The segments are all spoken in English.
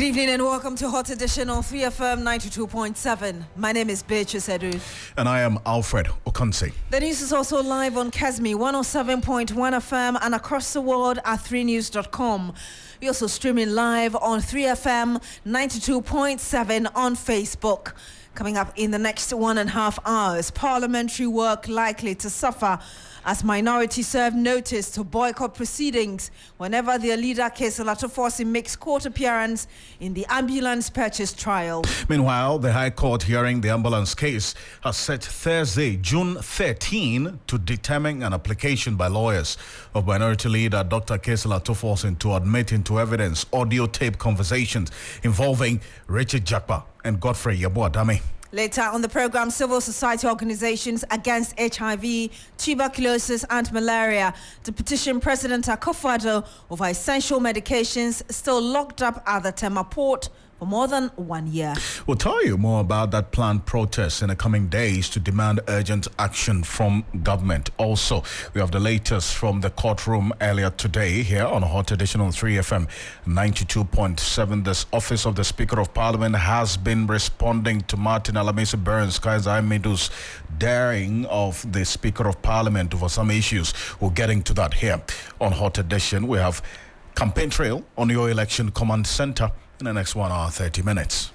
Good evening and welcome to Hot Edition on 3FM 92.7. My name is Beatrice. And I am Alfred, Ocansey. The news is also live on Kesmi 107.1 FM and across the world at 3news.com. We're also streaming live on 3FM 92.7 on Facebook. Coming up in the next 1.5 hours, parliamentary work likely to suffer as minorities serve notice to boycott proceedings whenever their leader Sekondi-Takoradi makes court appearance in the ambulance purchase trial. Meanwhile, the High Court hearing the ambulance case has set Thursday, June 13, to determine an application by lawyers of minority leader Dr. Sekondi-Takoradi to admit into evidence audio tape conversations involving Richard Jakpa and Godfrey Yeboah-Dame. Later on the program, civil society organizations against HIV, tuberculosis and malaria to petition President Akufo-Addo over essential medications still locked up at the Tema port for more than 1 year. We'll tell you more about that planned protest in the coming days to demand urgent action from government. Also, we have the latest from the courtroom earlier today here on Hot Edition on 3FM 92.7. This Office of the Speaker of Parliament has been responding to Martin Alamisi Burns Kaiser Medu's daring of the Speaker of Parliament over some issues. We're getting to that here on Hot Edition. We have campaign trail on your election command center in the next 1 hour, 30 minutes.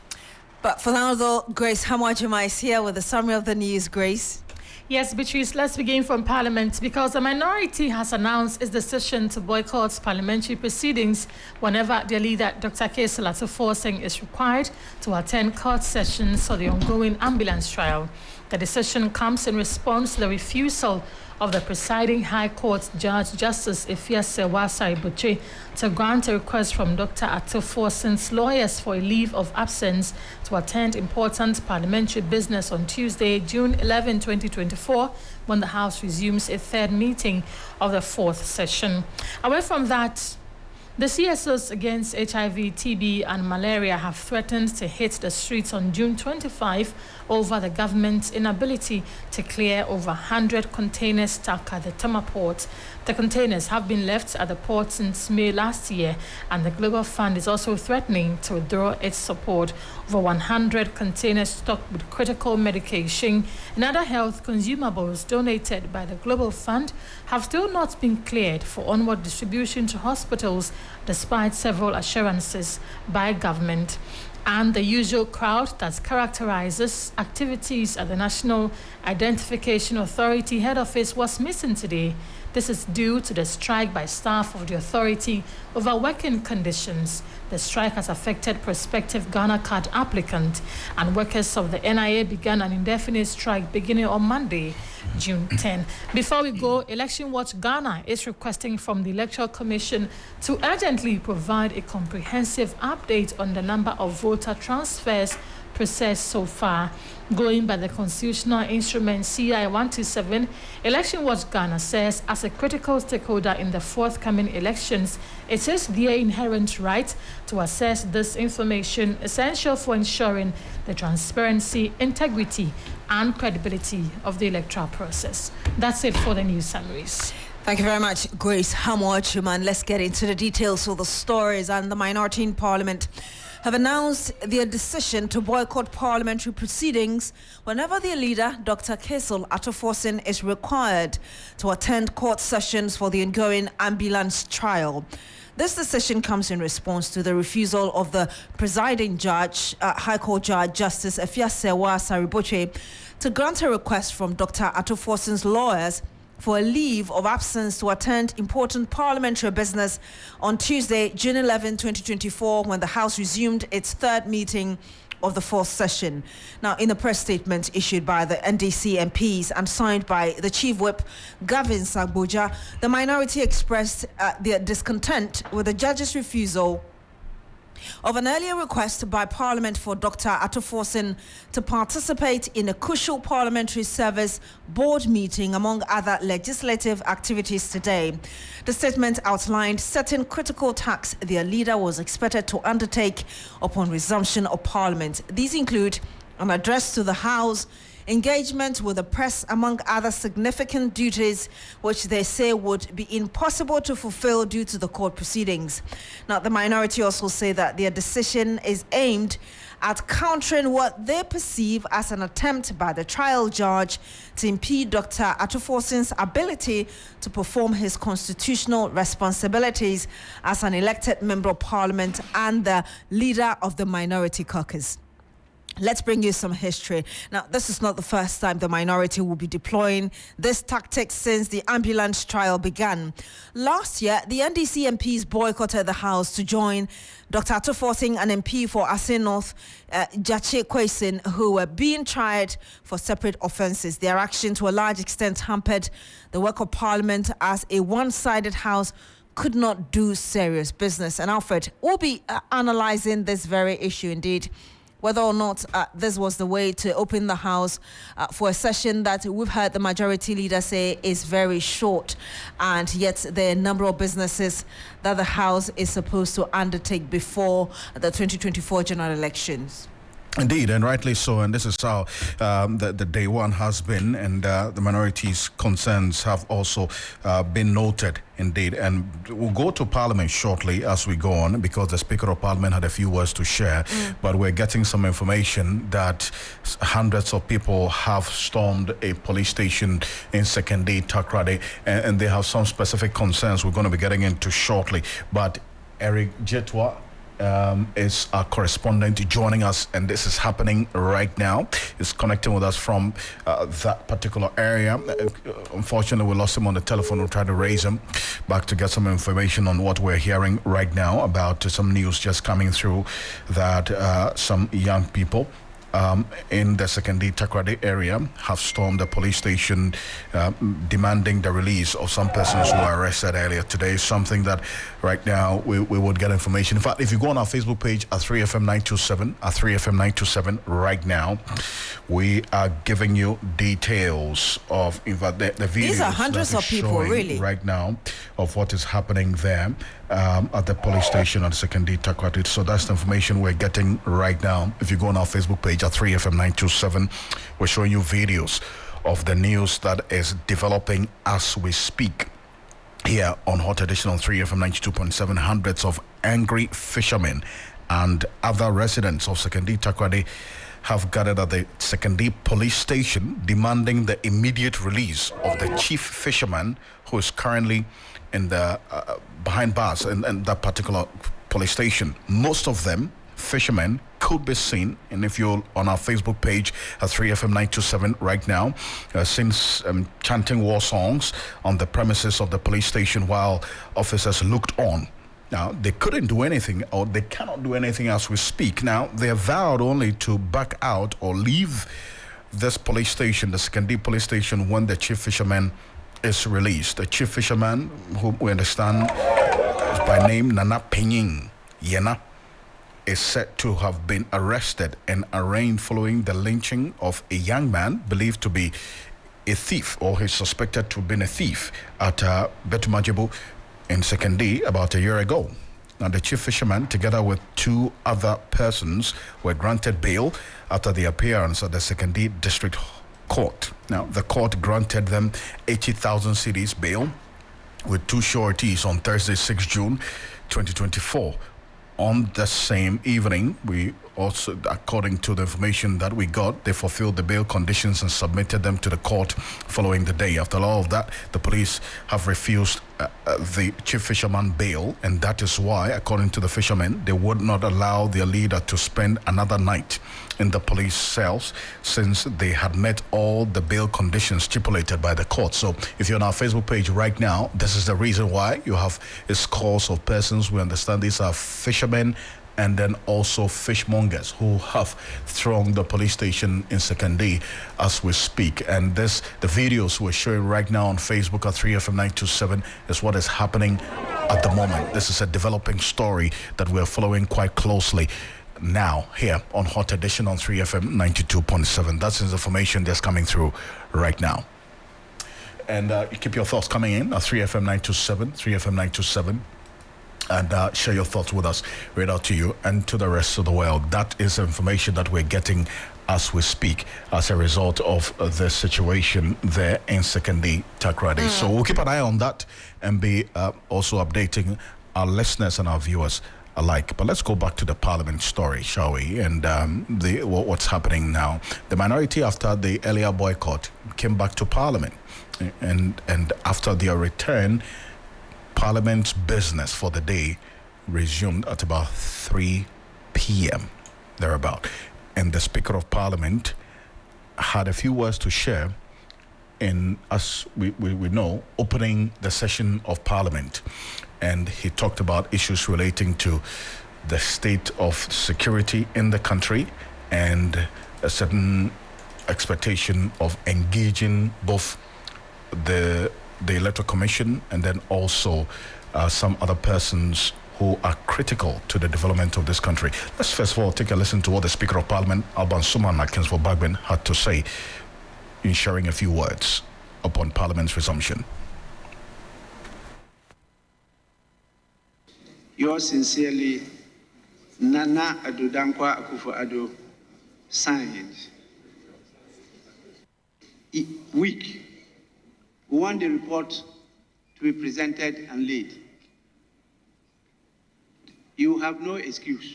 But for now, though, Grace Hamwajima is here with a summary of the news. Grace? Yes, Beatrice, let's begin from Parliament because the minority has announced its decision to boycott parliamentary proceedings whenever their leader, Dr. Sekondi-Takoradi, is required to attend court sessions for the ongoing ambulance trial. The decision comes in response to the refusal of the presiding High Court Judge Justice Ifiasewa to grant a request from Dr. Takoradi's lawyers for a leave of absence to attend important parliamentary business on Tuesday, June 11, 2024, when the House resumes a third meeting of the fourth session. Away from that, the CSOs against HIV, TB and malaria have threatened to hit the streets on June 25 over the government's inability to clear over 100 containers stuck at the Tema port. The containers have been left at the port since May last year, and the Global Fund is also threatening to withdraw its support. Over 100 containers stocked with critical medication and other health consumables donated by the Global Fund have still not been cleared for onward distribution to hospitals, despite several assurances by government. And the usual crowd that characterizes activities at the National Identification Authority head office was missing today. This is due to the strike by staff of the authority over working conditions. The strike has affected prospective Ghana card applicants, and workers of the NIA began an indefinite strike beginning on Monday, June 10. Before we go, Election Watch Ghana is requesting from the Electoral Commission to urgently provide a comprehensive update on the number of voter transfers processed so far. Going by the constitutional instrument CI 127, Election Watch Ghana says as a critical stakeholder in the forthcoming elections, it is their inherent right to assess this information essential for ensuring the transparency, integrity and credibility of the electoral process. That's it for the news summaries. Thank you very much, Grace Hamwajima. Let's get into the details of the stories. And the minority in Parliament have announced their decision to boycott parliamentary proceedings whenever their leader, Dr. Sekondi-Takoradi, is required to attend court sessions for the ongoing ambulance trial. This decision comes in response to the refusal of the presiding judge, High Court Judge Justice Ifiasewa to grant a request from Dr. Takoradi's lawyers for a leave of absence to attend important parliamentary business on Tuesday, June 11, 2024, when the House resumed its third meeting of the fourth session. Now, in a press statement issued by the NDC MPs and signed by the Chief Whip, Gavin Sagboja, the minority expressed their discontent with the judge's refusal of an earlier request by Parliament for Dr. Takoradi to participate in a crucial parliamentary service board meeting, among other legislative activities today. The statement outlined certain critical tasks their leader was expected to undertake upon resumption of Parliament. These include an address to the House, engagement with the press, among other significant duties which they say would be impossible to fulfill due to the court proceedings. Now, the minority also say that their decision is aimed at countering what they perceive as an attempt by the trial judge to impede Dr. Atuforsen's ability to perform his constitutional responsibilities as an elected member of parliament and the leader of the minority caucus. Let's bring you some history. Now, this is not the first time the minority will be deploying this tactic since the ambulance trial began. Last year, the NDC MPs boycotted the House to join Dr. Atuforsen, an MP for Ase North, Jache Kwesin, who were being tried for separate offences. Their action, to a large extent, hampered the work of Parliament as a one-sided House could not do serious business. And Alfred will be analysing this very issue indeed, whether or not this was the way to open the House for a session that we've heard the majority leader say is very short, and yet there are a number of businesses that the House is supposed to undertake before the 2024 general elections. Indeed, and rightly so, and this is how the day one has been, and the minority's concerns have also been noted, indeed. And we'll go to Parliament shortly as we go on, because the Speaker of Parliament had a few words to share, but we're getting some information that hundreds of people have stormed a police station in Sekondi-Takoradi, and they have some specific concerns we're going to be getting into shortly. But Eric Jetwa is our correspondent joining us, and this is happening right now. He's connecting with us from that particular area. Unfortunately, we lost him on the telephone. We'll try to raise him back to get some information on what we're hearing right now about some news just coming through that some young people in the Sekondi-Takoradi area have stormed the police station, demanding the release of some persons who were arrested earlier today. Something that right now we would get information. In fact, if you go on our Facebook page at 3FM927, at 3FM927 right now, we are giving you details of, in fact, the videos. These are hundreds of people, really, right now, of what is happening there at the police station at Sekondi-Takoradi. So that's the information we're getting right now. If you go on our Facebook page at 3FM927, we're showing you videos of the news that is developing as we speak. Here on Hot Edition on 3FM 92.7, hundreds of angry fishermen and other residents of Sekondi-Takoradi have gathered at the Sekondi police station, demanding the immediate release of the chief fisherman who is currently in the behind bars in that particular police station. Most of them, fishermen, could be seen, and if you're on our Facebook page at 3FM927 right now, since chanting war songs on the premises of the police station while officers looked on. Now, they couldn't do anything, or they cannot do anything as we speak. Now, they are vowed only to back out or leave this police station, the Sekondi police station, when the chief fisherman is released. The chief fisherman, who we understand is by name Nana Penying Yena, is said to have been arrested and arraigned following the lynching of a young man believed to be a thief, or he's suspected to have been a thief, at Betumajibu in Sekondi about a year ago. Now, the chief fisherman, together with two other persons, were granted bail after the appearance at the Sekondi District Court. Now, the court granted them 80,000 cedis bail with two sureties on Thursday, 6 June 2024. On the same evening, we also, according to the information that we got, they fulfilled the bail conditions and submitted them to the court following the day. After all of that, the police have refused the chief fisherman bail, and that is why, according to the fishermen, they would not allow their leader to spend another night in the police cells since they had met all the bail conditions stipulated by the court. So if you're on our Facebook page right now, this is the reason why you have a scores of persons. We understand these are fishermen and then also fishmongers who have thronged the police station in Sekondi as we speak. And the videos we're showing right now on Facebook at 3FM927 is what is happening at the moment. This is a developing story that we're following quite closely now here on Hot Edition on 3FM 92.7. That's his information that's coming through right now. And keep your thoughts coming in at 3FM 927, 3FM 927. And share your thoughts with us, read out to you and to the rest of the world. That is information that we're getting as we speak as a result of the situation there in Sekondi-Takoradi. So we'll keep an eye on that and be also updating our listeners and our viewers alike. But let's go back to the Parliament story, shall we? And what's happening now. The minority, after the earlier boycott, came back to Parliament. And after their return, Parliament's business for the day resumed at about 3 p.m. thereabout. And the Speaker of Parliament had a few words to share in, as we know, opening the session of Parliament. And he talked about issues relating to the state of security in the country and a certain expectation of engaging both the Electoral Commission and then also some other persons who are critical to the development of this country. Let's first of all take a listen to what the Speaker of Parliament, Alban Suman Bagbin, had to say in sharing a few words upon Parliament's resumption. Yours sincerely, Nana Addo Dankwa Akufo-Addo, signed. Week. We want the report to be presented and laid. You have no excuse.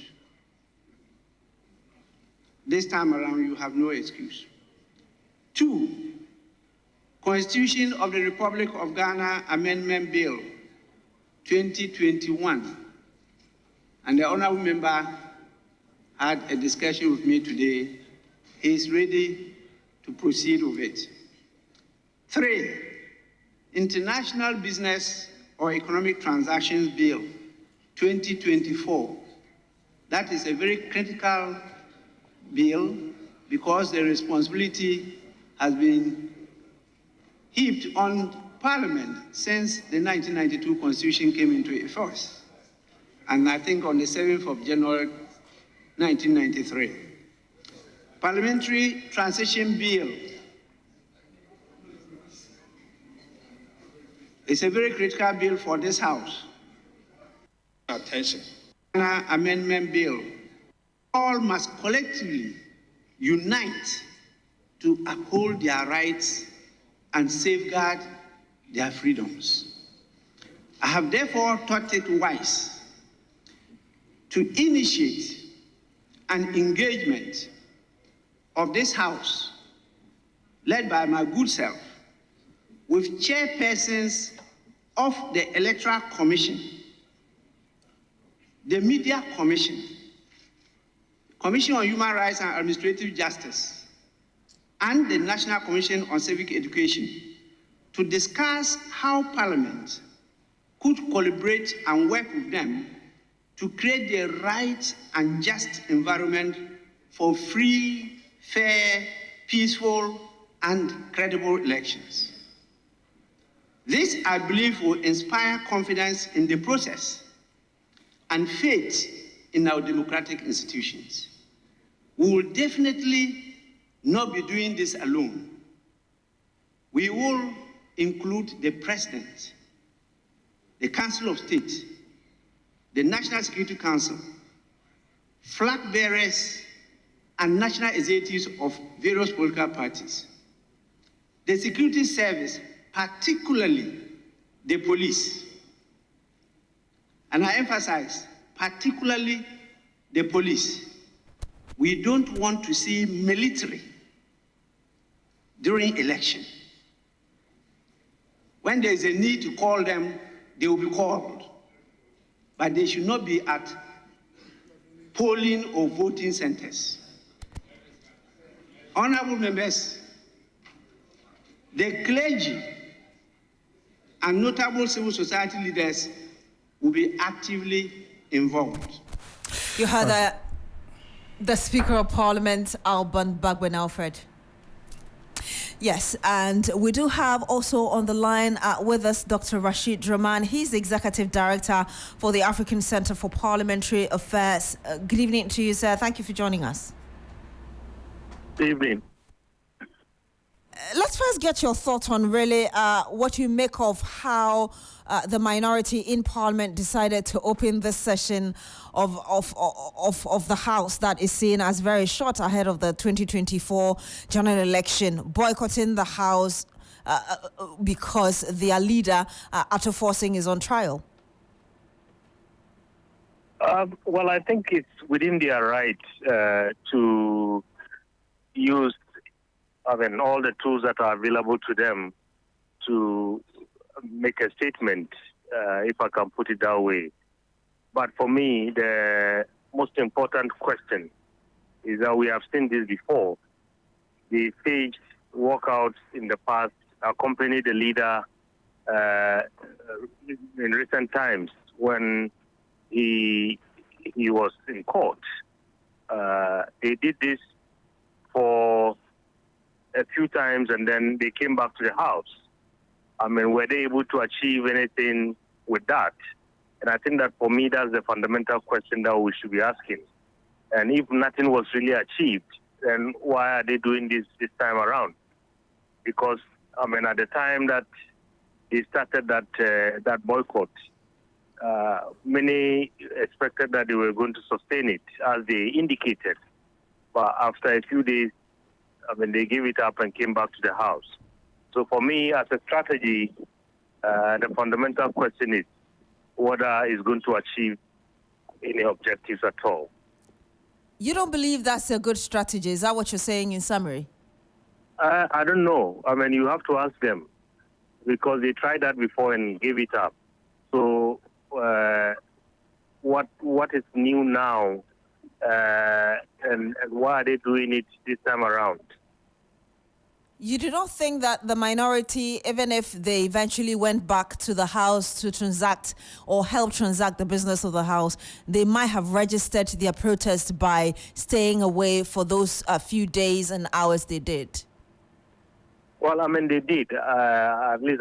This time around, you have no excuse. 2, Constitution of the Republic of Ghana Amendment Bill 2021. And the honorable member had a discussion with me today. He is ready to proceed with it. 3, International Business or Economic Transactions Bill 2024. That is a very critical bill because the responsibility has been heaped on Parliament since the 1992 Constitution came into force. And I think on the 7th of January 1993. Parliamentary Transition Bill. It's a very critical bill for this House. Attention. Amendment Bill. All must collectively unite to uphold their rights and safeguard their freedoms. I have therefore thought it wise to initiate an engagement of this House, led by my good self, with chairpersons of the Electoral Commission, the Media Commission, Commission on Human Rights and Administrative Justice, and the National Commission on Civic Education to discuss how Parliament could collaborate and work with them to create the right and just environment for free, fair, peaceful, and credible elections. This, I believe, will inspire confidence in the process and faith in our democratic institutions. We will definitely not be doing this alone. We will include the President, the Council of State, the National Security Council, flag bearers, and national executives of various political parties. The security service, particularly the police, and I emphasize, particularly the police. We don't want to see military during election. When there is a need to call them, they will be called. But they should not be at polling or voting centers. Honorable members, the clergy and notable civil society leaders will be actively involved. You heard the Speaker of Parliament, Alban Bagbin, Alfred. Yes, and we do have also on the line with us Dr. Rashid Rahman. He's the Executive Director for the African Center for Parliamentary Affairs. Good evening to you, sir. Thank you for joining us. Good evening. Let's first get your thoughts on really what you make of how the minority in Parliament decided to open this session of the House that is seen as very short ahead of the 2024 general election, boycotting the House because their leader, Ato Forcing, is on trial. Well, I think it's within their right to use all the tools that are available to them to make a statement, if I can put it that way. But for me, the most important question is that we have seen this before. The staged walkouts in the past accompanied the leader in recent times when he was in court. They did this for a few times and then they came back to the House. Were they able to achieve anything with that? And I think that for me, that's the fundamental question that we should be asking. And if nothing was really achieved, then why are they doing this time around? Because, at the time that they started that boycott, many expected that they were going to sustain it, as they indicated. But after a few days, they gave it up and came back to the House. So for me, as a strategy, the fundamental question is whether it's going to achieve any objectives at all. You don't believe that's a good strategy? Is that what you're saying in summary? I don't know. You have to ask them, because they tried that before and gave it up. So what is new now, and why are they doing it this time around? You do not think that the minority, even if they eventually went back to the House to transact or help transact the business of the House, they might have registered their protest by staying away for those few days and hours they did? Well, they did, at least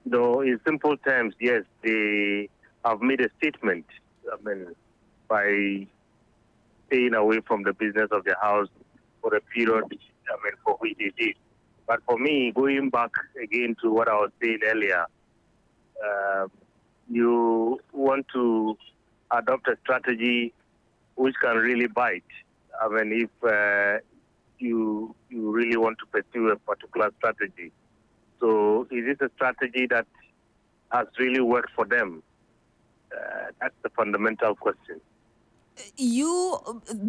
though in simple terms, yes, they have made a statement, by staying away from the business of the House for a period, for which they did. But for me, going back again to what I was saying earlier, you want to adopt a strategy which can really bite. If you really want to pursue a particular strategy. So is it a strategy that has really worked for them? That's the fundamental question. You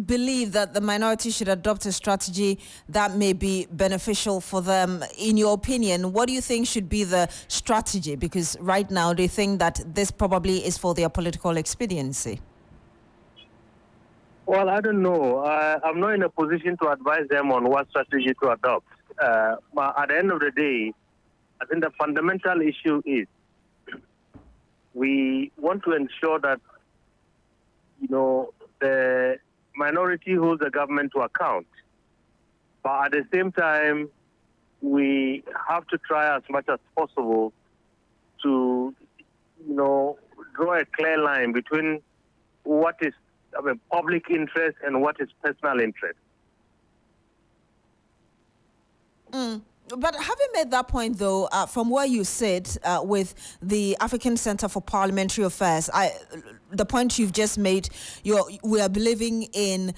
believe that the minority should adopt a strategy that may be beneficial for them. In your opinion, what do you think should be the strategy? Because right now they think that this probably is for their political expediency. Well, I don't know. I'm not in a position to advise them on what strategy to adopt. But at the end of the day, I think the fundamental issue is we want to ensure that, the minority holds the government to account. But at the same time, we have to try as much as possible to, draw a clear line between what is public interest and what is personal interest. But having made that point, though, from where you sit with the African Center for Parliamentary Affairs, the point you've just made, we are believing in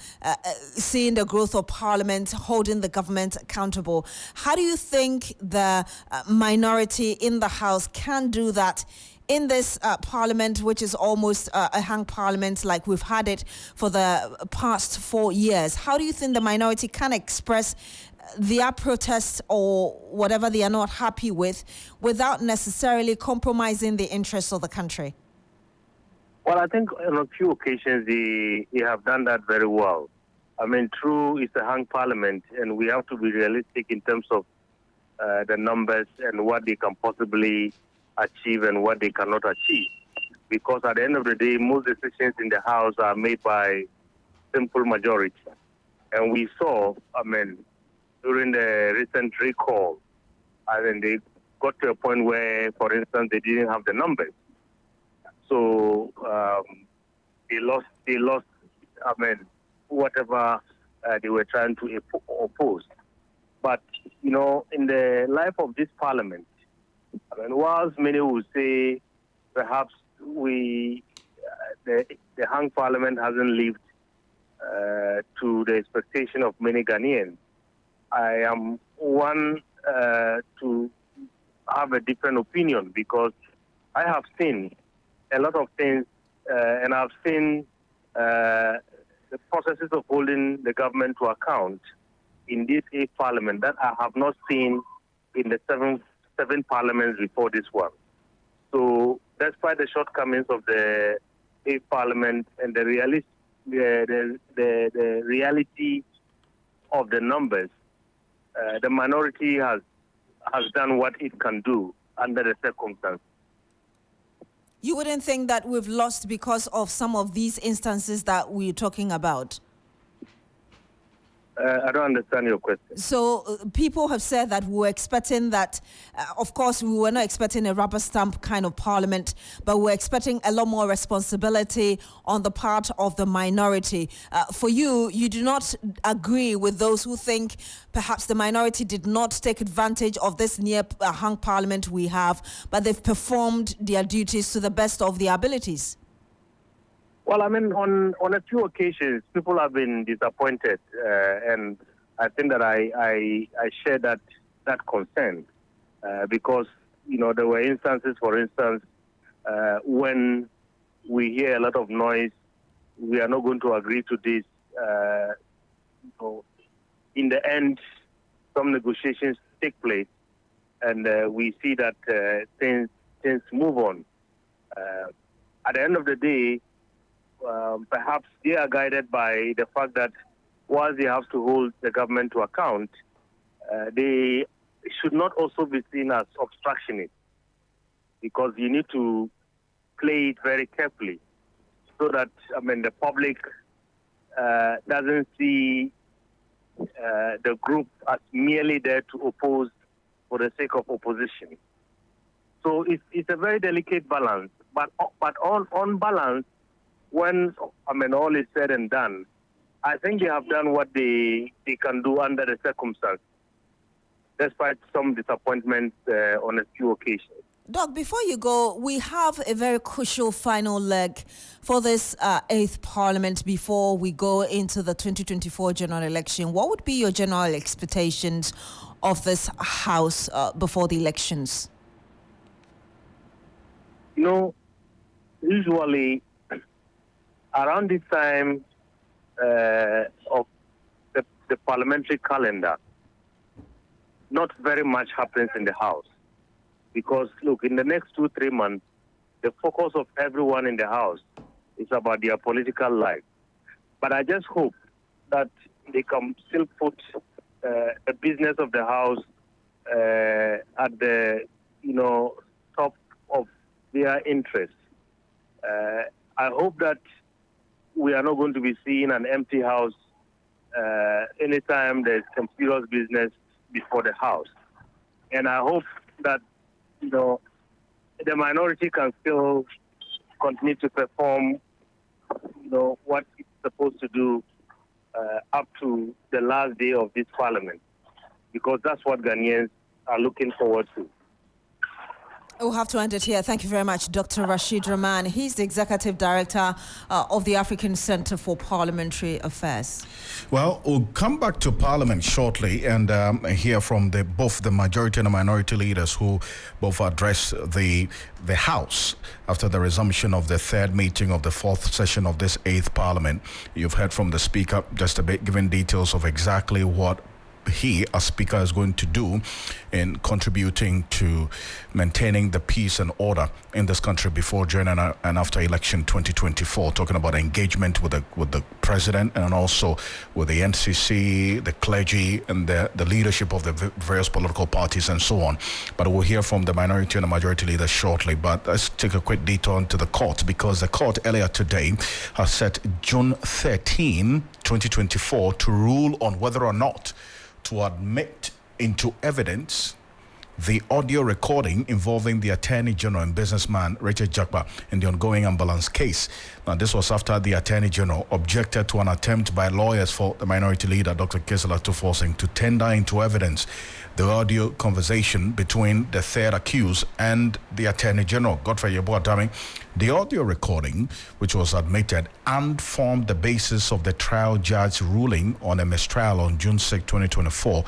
seeing the growth of Parliament, holding the government accountable. How do you think the minority in the House can do that in this Parliament, which is almost a hung Parliament like we've had it for the past 4 years? How do you think the minority can express their protests or whatever they are not happy with without necessarily compromising the interests of the country? Well, I think on a few occasions they have done that very well. True, it's a hung Parliament, and we have to be realistic in terms of the numbers and what they can possibly achieve and what they cannot achieve. Because at the end of the day, most decisions in the House are made by simple majority. And we saw, during the recent recall, they got to a point where, for instance, they didn't have the numbers. So they lost, whatever they were trying to oppose. But, in the life of this parliament, whilst many would say perhaps the hung parliament hasn't lived to the expectation of many Ghanaians, I am one to have a different opinion, because I have seen a lot of things and I've seen the processes of holding the government to account in this 8th parliament that I have not seen in the seven parliaments before this one. So despite the shortcomings of the 8th parliament and the reality of the numbers, the minority has done what it can do under the circumstances. You wouldn't think that we've lost because of some of these instances that we're talking about? I don't understand your question. So people have said that we were expecting that, of course, we were not expecting a rubber stamp kind of parliament, but we're expecting a lot more responsibility on the part of the minority. For you do not agree with those who think perhaps the minority did not take advantage of this near-hung parliament we have, but they've performed their duties to the best of their abilities? Well, I mean, on a few occasions, people have been disappointed, and I think that I share that concern, because, there were instances, for instance, when we hear a lot of noise, we are not going to agree to this. In the end, some negotiations take place, and we see that things move on. At the end of the day, perhaps they are guided by the fact that while they have to hold the government to account, they should not also be seen as obstructionists, because you need to play it very carefully so that, the public doesn't see the group as merely there to oppose for the sake of opposition. So it's a very delicate balance. But on balance, when all is said and done, I think they have done what they can do under the circumstances, despite some disappointments on a few occasions. Doc, before you go, we have a very crucial final leg for this 8th Parliament before we go into the 2024 general election. What would be your general expectations of this House before the elections? Usually, around this time of the parliamentary calendar, not very much happens in the House. Because, look, in the next 2-3 months, the focus of everyone in the House is about their political life. But I just hope that they can still put the business of the House at the, top of their interests. I hope that we are not going to be seeing an empty House anytime there's some serious business before the House. And I hope that, the minority can still continue to perform, what it's supposed to do up to the last day of this parliament, because that's what Ghanaians are looking forward to. We'll have to end it here. Thank you very much, Dr. Rashid Rahman. He's the Executive Director of the African Center for Parliamentary Affairs. Well, we'll come back to Parliament shortly and hear from both the majority and the minority leaders who both address the House after the resumption of the 3rd meeting of the 4th session of this 8th Parliament. You've heard from the Speaker just a bit, giving details of exactly what he, as Speaker, is going to do in contributing to maintaining the peace and order in this country before, during, and after election 2024, talking about engagement with the President and also with the NCC, the clergy, and the leadership of the various political parties and so on. But we'll hear from the minority and the majority leaders shortly. But let's take a quick detour into the court, because the court earlier today has set June 13, 2024 to rule on whether or not to admit into evidence the audio recording involving the Attorney General and businessman Richard Jakpa in the ongoing ambulance case. Now, this was after the Attorney General objected to an attempt by lawyers for the minority leader, Dr. Sekondi-Takoradi, to tender into evidence the audio conversation between the third accused and the Attorney General, Godfrey Yeboah-Dame. The audio recording, which was admitted and formed the basis of the trial judge's ruling on a mistrial on June 6, 2024,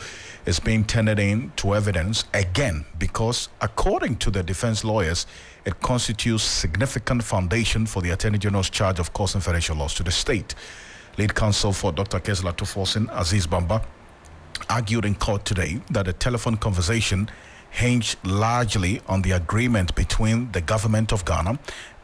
is being tendered in to evidence again because, according to the defense lawyers, it constitutes significant foundation for the Attorney General's charge of causing financial loss to the state. Lead counsel for Dr. Sekondi-Takoradi, Aziz Bamba, argued in court today that the telephone conversation hinged largely on the agreement between the government of Ghana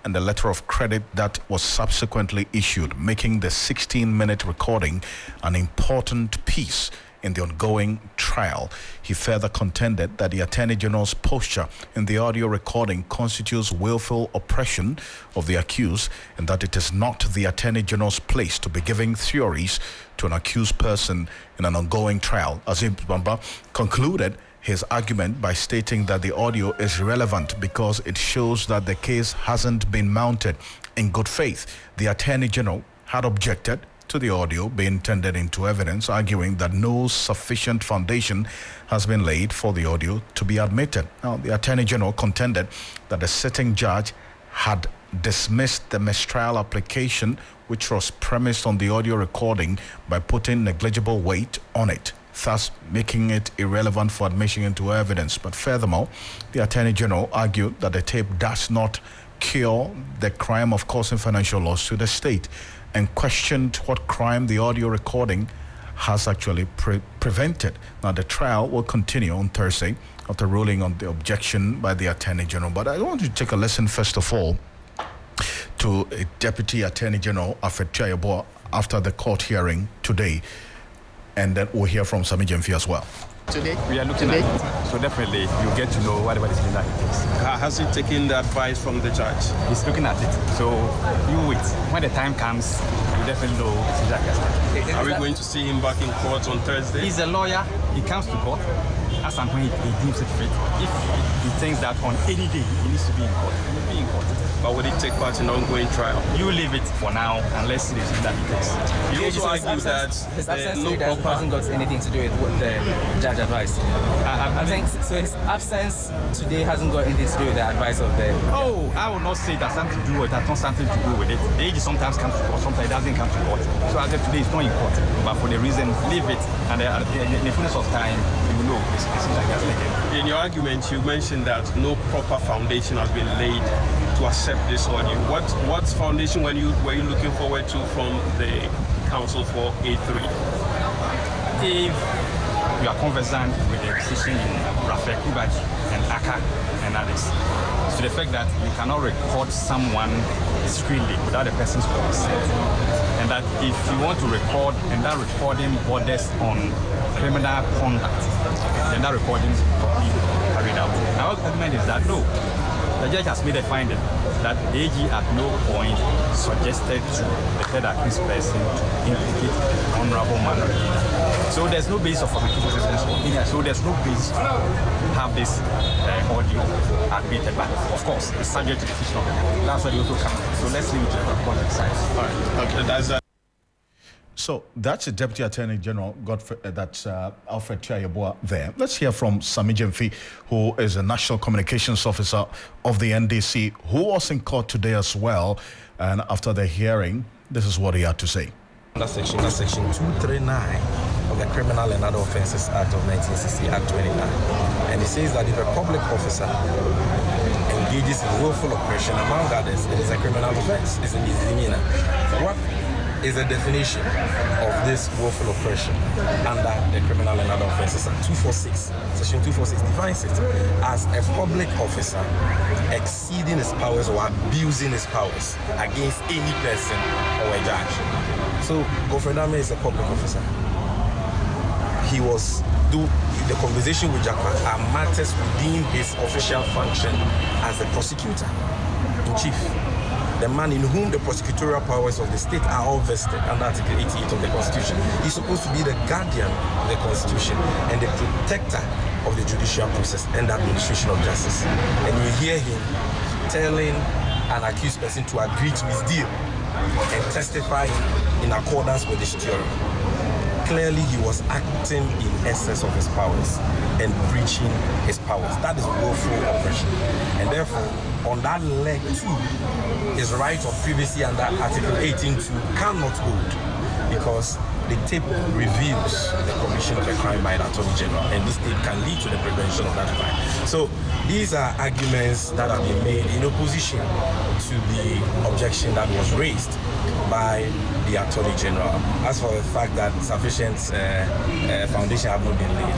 and the letter of credit that was subsequently issued, making the 16-minute recording an important piece in the ongoing trial. He further contended that the Attorney General's posture in the audio recording constitutes willful oppression of the accused and that it is not the Attorney General's place to be giving theories to an accused person in an ongoing trial. Aziz Bamba concluded his argument by stating that the audio is relevant because it shows that the case hasn't been mounted in good faith. The Attorney General had objected to the audio being tendered into evidence, arguing that no sufficient foundation has been laid for the audio to be admitted. Now, the Attorney General contended that the sitting judge had dismissed the mistrial application, which was premised on the audio recording, by putting negligible weight on it, thus making it irrelevant for admission into evidence. But furthermore, the Attorney General argued that the tape does not cure the crime of causing financial loss to the state, and questioned what crime the audio recording has actually prevented. Now, the trial will continue on Thursday after ruling on the objection by the Attorney General. But I want to take a listen, first of all, to Deputy Attorney General Alfred after the court hearing today, and then we'll hear from Sami Jemfi as well. Today we are looking at it, so definitely you get to know whatever is in that case. Has he taken the advice from the judge? He's looking at it, so you wait. When the time comes, you definitely know it's exactly. Are we going to see him back in court on Thursday? He's a lawyer. He comes to court as and when he deems it fit. If he thinks that on any day he needs to be in court, he will be in court. But will he take part in the ongoing trial? You leave it for now and let's see that he takes. You also argue that his absence hasn't got anything to do with what the judge advised. I think so. His absence today hasn't got anything to do with the advice of the. Oh, I will not say that something to do with that, not something to do with it. The AG sometimes comes to court, sometimes it doesn't come to court. So as of today, it's not in court. But for the reason, leave it, and in the fullness of time, you will know. It's like that. In your argument, you mentioned that no proper foundation has been laid to accept this audio. What foundation were you looking forward to from the counsel for A3? If you are conversant with the decision in Rafek Ubaji and Aka and others, so the fact that you cannot record someone discreetly without the person's consent, and that if you want to record and that recording borders on criminal conduct, then that recording is probably carried out. Our argument is that no, the judge has made a finding that the AG at no point suggested to the third accused person to implicate honorable minority. So there's no basis of fabrication evidence. So there's no basis to have this audio admitted. But of course, it's subject to the decision of the court. That's what you also come. So let's leave it to the court to decide. All right. Okay, that's that. So that's the Deputy Attorney General, that's Alfred Yeboah there. Let's hear from Sami Jemfi, who is a National Communications Officer of the NDC, who was in court today as well. And after the hearing, this is what he had to say. That's section 239 of the Criminal and Other Offences Act of 1960, Act 29. And it says that if a public officer engages in willful oppression, among others, it is a criminal offence. It's a misdemeanor. What is a definition of this willful oppression under the Criminal and Other Offences Act? 246, Section 246 defines it as a public officer exceeding his powers or abusing his powers against any person or a judge. So, Godfrey Dame is a public officer. He was the conversation with Jakpa are matters within his official function as the prosecutor in chief. The man in whom the prosecutorial powers of the state are all vested under Article 88 of the Constitution. He's supposed to be the guardian of the Constitution and the protector of the judicial process and the administration of justice. And you hear him telling an accused person to agree to his deal and testify in accordance with his theory. Clearly, he was acting in excess of his powers and breaching his powers. That is willful oppression. And therefore, on that leg too, his right of privacy under Article 18.2 cannot hold, because the tape reveals the commission of a crime by the Attorney General, and this tape can lead to the prevention of that crime. So these are arguments that have been made in opposition to the objection that was raised by the Attorney General. As for the fact that sufficient foundation have not been laid,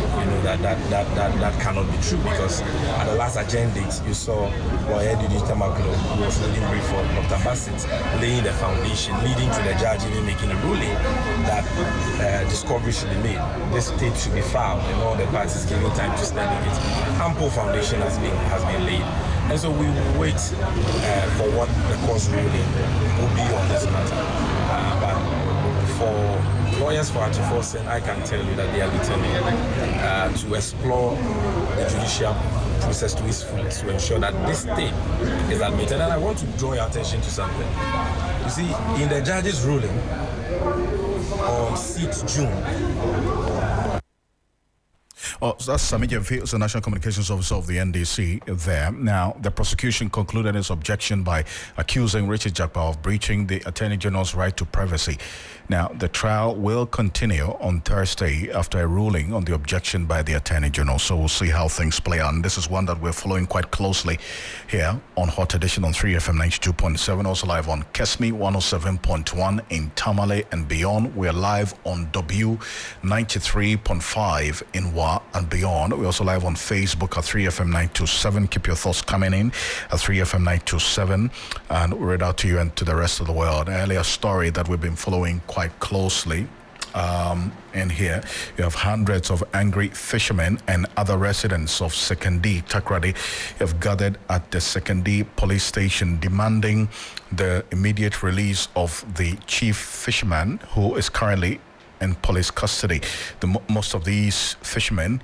that cannot be true, because at the last agenda date, you saw Sekondi-Takoradi, who was leading brief for Dr. Bassett, laying the foundation, leading to the judge even making a ruling that discovery should be made. This tape should be filed, and all the parties given time to study it. Ample foundation has been laid. And so we will wait for what the court's ruling will be on this matter. But for lawyers for Artiforcing, I can tell you that they are determined to explore the judicial process to its fullest to ensure that this tape is admitted. And I want to draw your attention to something. You see, in the judge's ruling on 6th June, Oh, so that's Sami Jemfi, the National Communications Officer of the NDC there. Now, the prosecution concluded its objection by accusing Richard Jakpa of breaching the Attorney General's right to privacy. Now, the trial will continue on Thursday after a ruling on the objection by the Attorney General. So we'll see how things play out. And this is one that we're following quite closely here on Hot Edition on 3FM 92.7, also live on Kesmi 107.1 in Tamale and beyond. We're live on W 93.5 in Wa and beyond. We're also live on Facebook at 3FM 927. Keep your thoughts coming in at 3FM 927, and we read out to you and to the rest of the world. Earlier story that we've been following quite closely. In here, you have hundreds of angry fishermen and other residents of Sekondi-Takoradi have gathered at the Sekondi police station demanding the immediate release of the chief fisherman, who is currently in police custody. Most of these fishermen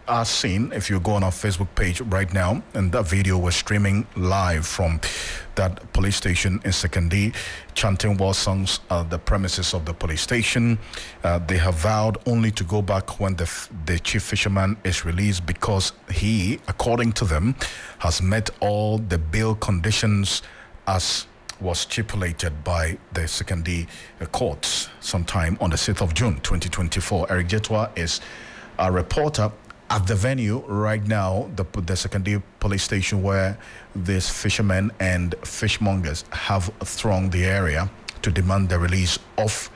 are seen if you go on our Facebook page right now, and that video was streaming live from that police station in Sekondi, chanting war songs at the premises of the police station. They have vowed only to go back when the chief fisherman is released, because he, according to them, has met all the bail conditions as was stipulated by the Sekondi courts sometime on the 6th of June 2024. Eric Jetwa is a reporter at the venue right now, the Sekondi police station, where these fishermen and fishmongers have thronged the area to demand the release of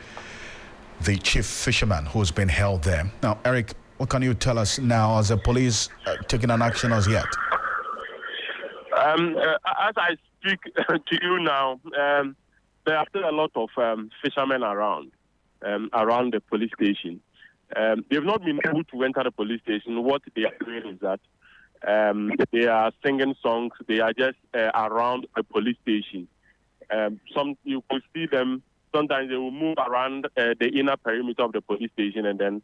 the chief fisherman who's been held there. Now, Eric, what can you tell us now? Has the police taken an action as yet? As I speak to you now, there are still a lot of fishermen around the police station. They've not been able to enter the police station. What they are doing is that they are singing songs. They are just around the police station. You could see them. Sometimes they will move around the inner perimeter of the police station, and then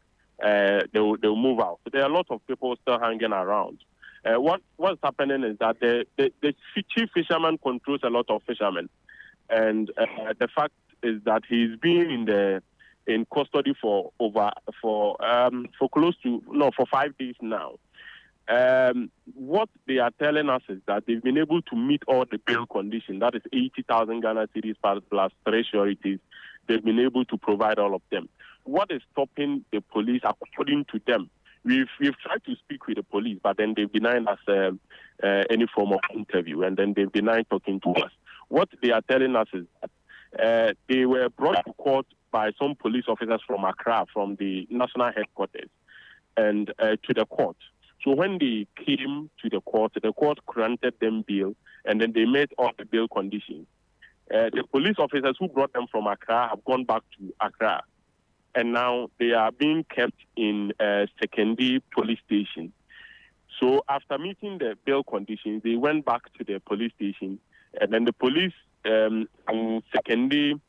they'll move out. So there are a lot of people still hanging around. What's happening is that the chief fisherman controls a lot of fishermen, and the fact is that he's been in custody for 5 days now. What they are telling us is that they've been able to meet all the bail conditions. That is 80,000 Ghana cedis plus 3 sureties. They've been able to provide all of them. What is stopping the police, according to them? We've tried to speak with the police, but then they've denied us any form of interview, and then they've denied talking to us. What they are telling us is that they were brought to court by some police officers from Accra, from the national headquarters, and to the court. So when they came to the court granted them bail, and then they met all the bail conditions. The police officers who brought them from Accra have gone back to Accra, and now they are being kept in Sekondi police station. So after meeting the bail conditions, they went back to the police station, and then the police in Sekondi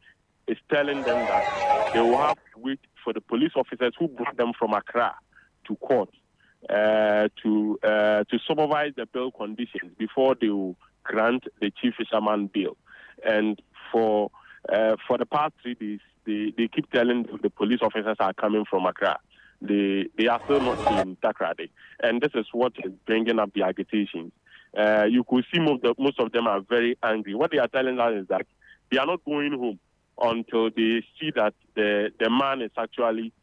is telling them that they will have to wait for the police officers who brought them from Accra to court to supervise the bail conditions before they will grant the chief fisherman bail. And for the past 3 days, they keep telling the police officers are coming from Accra. They are still not in Takoradi, and this is what is bringing up the agitations. You could see most of them are very angry. What they are telling us is that they are not going home until they see that the man has actually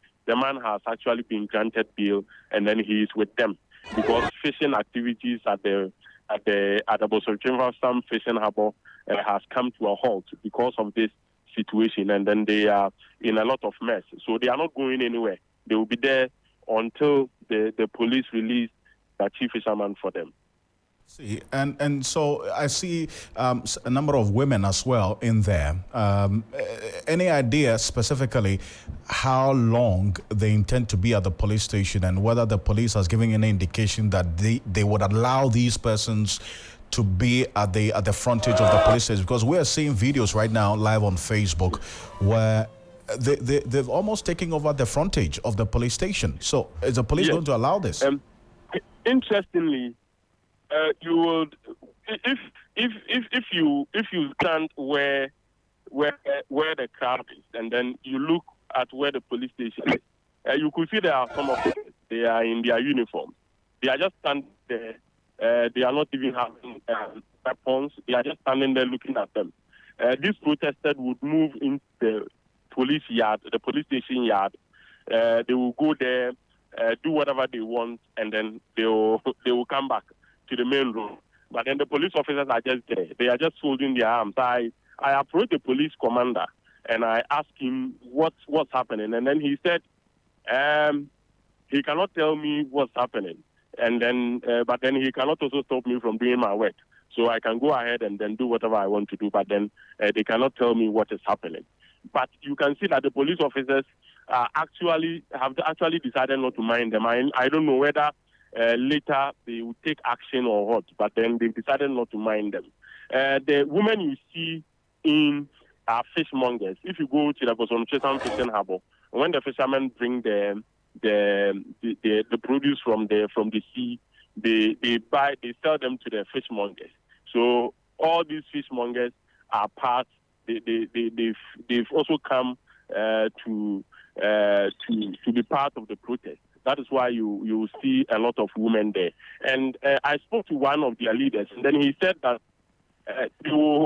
been granted bail, and then he is with them, because fishing activities at the Bosor fishing harbour has come to a halt because of this situation, and then they are in a lot of mess. So they are not going anywhere. They will be there until the police release the chief fisherman for them. See, and so I see a number of women as well in there. Any idea specifically how long they intend to be at the police station, and whether the police has given any indication that they would allow these persons to be at the frontage of the police station? Because we are seeing videos right now live on Facebook where they've almost taken over the frontage of the police station. So is the police going to allow this? Interestingly, you would, if you stand where the crowd is, and then you look at where the police station is, you could see there are some of them. They are in their uniform. They are just standing there. They are not even having weapons. They are just standing there looking at them. These protesters would move into the police yard, the police station yard. They will go there, do whatever they want, and then they will come back to the main road. But then the police officers are just there. They are just holding their arms. I approached the police commander and I asked him what's happening, and then he said he cannot tell me what's happening, and then but then he cannot also stop me from doing my work. So I can go ahead and then do whatever I want to do, but then they cannot tell me what is happening. But you can see that the police officers have actually decided not to mind them. I don't know whether later they will take action or what, but then they've decided not to mind them. The women you see in are fishmongers. If you go to the Bosor fishing harbour, when the fishermen bring the produce from the sea, they sell them to the fishmongers. So all these fishmongers are part. They've also come to be part of the protest. That is why you see a lot of women there. And I spoke to one of their leaders, and then he said that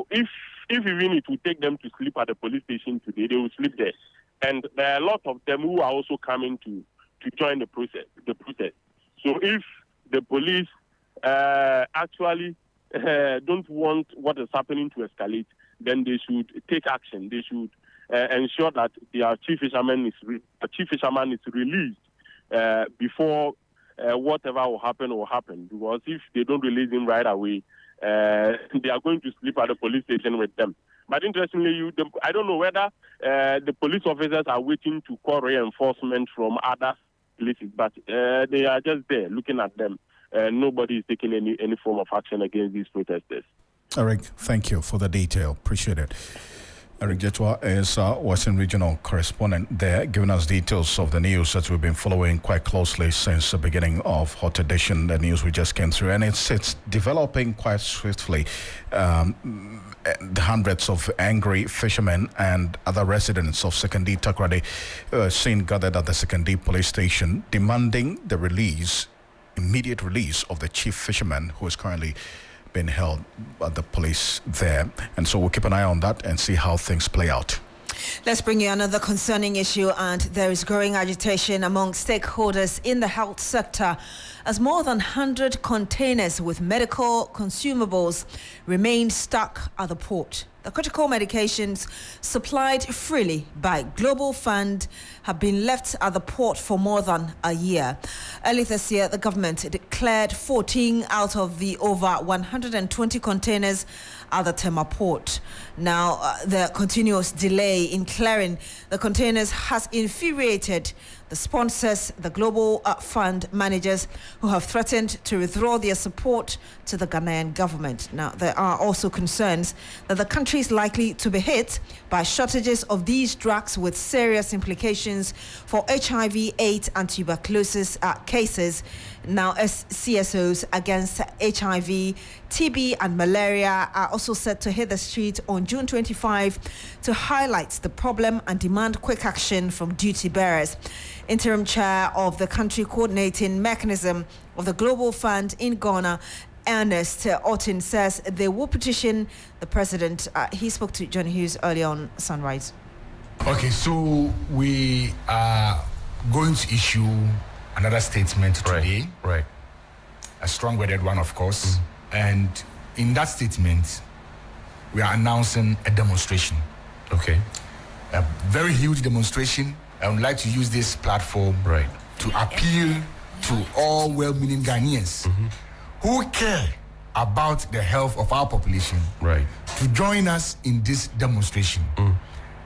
if even it would take them to sleep at the police station today, they will sleep there. And there are a lot of them who are also coming to join the protest. So if the police actually don't want what is happening to escalate, then they should take action. They should ensure that their chief fisherman is released before whatever will happen. Because if they don't release him right away, they are going to sleep at the police station with them. But interestingly, I don't know whether the police officers are waiting to call reinforcement from other places, but they are just there looking at them. Nobody is taking any form of action against these protesters. Eric, thank you for the detail. Appreciate it. Eric Jetwa is Western Regional Correspondent there, giving us details of the news that we've been following quite closely since the beginning of Hot Edition. The news we just came through, and it's developing quite swiftly. Hundreds of angry fishermen and other residents of Sekondi-Takoradi seen gathered at the Sekondi police station, demanding the immediate release of the chief fisherman who is currently being held at the police there. And so we'll keep an eye on that and see how things play out. Let's bring you another concerning issue, and there is growing agitation among stakeholders in the health sector as more than 100 containers with medical consumables remain stuck at the port. The critical medications supplied freely by Global Fund have been left at the port for more than a year. Early this year, the government declared 14 out of the over 120 containers at the Tema port. Now, the continuous delay in clearing the containers has infuriated the sponsors, the Global Fund managers, who have threatened to withdraw their support to the Ghanaian government. Now, there are also concerns that the country is likely to be hit by shortages of these drugs with serious implications for HIV, AIDS and tuberculosis cases Now, as CSOs against HIV, TB and malaria are also set to hit the street on June 25 to highlight the problem and demand quick action from duty bearers. Interim chair of the country coordinating mechanism of the Global Fund in Ghana, Ernest Otin, says they will petition the president. He spoke to John Hughes earlier on Sunrise. Okay, so we are going to issue another statement today. Right. A strong-worded one, of course. And in that statement, we are announcing a demonstration. Okay. A very huge demonstration. I would like to use this platform to appeal to all well-meaning Ghanaians who care about the health of our population to join us in this demonstration.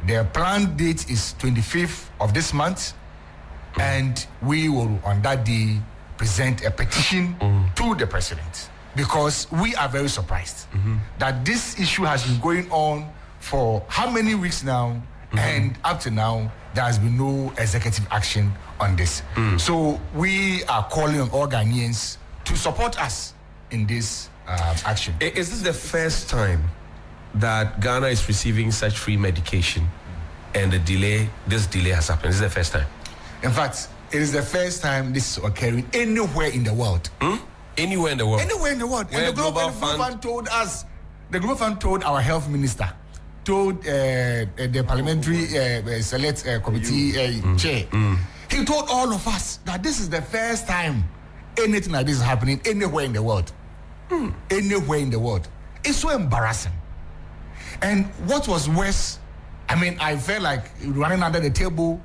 The planned date is 25th of this month, and we will on that day present a petition to the president, because we are very surprised that this issue has been going on for how many weeks now, and up to now there has been no executive action on this. So we are calling on all Ghanaians to support us in this action. Is this the first time that Ghana is receiving such free medication, and this delay has happened? This is the first time. In fact, it is the first time this is occurring anywhere in the world. Anywhere in the world? Anywhere in the world. Where And the Global Fund told us, the Global Fund told our health minister, told the Parliamentary Select Committee chair, he told all of us that this is the first time anything like this is happening anywhere in the world. Anywhere in the world. It's so embarrassing. And what was worse, I felt like running under the table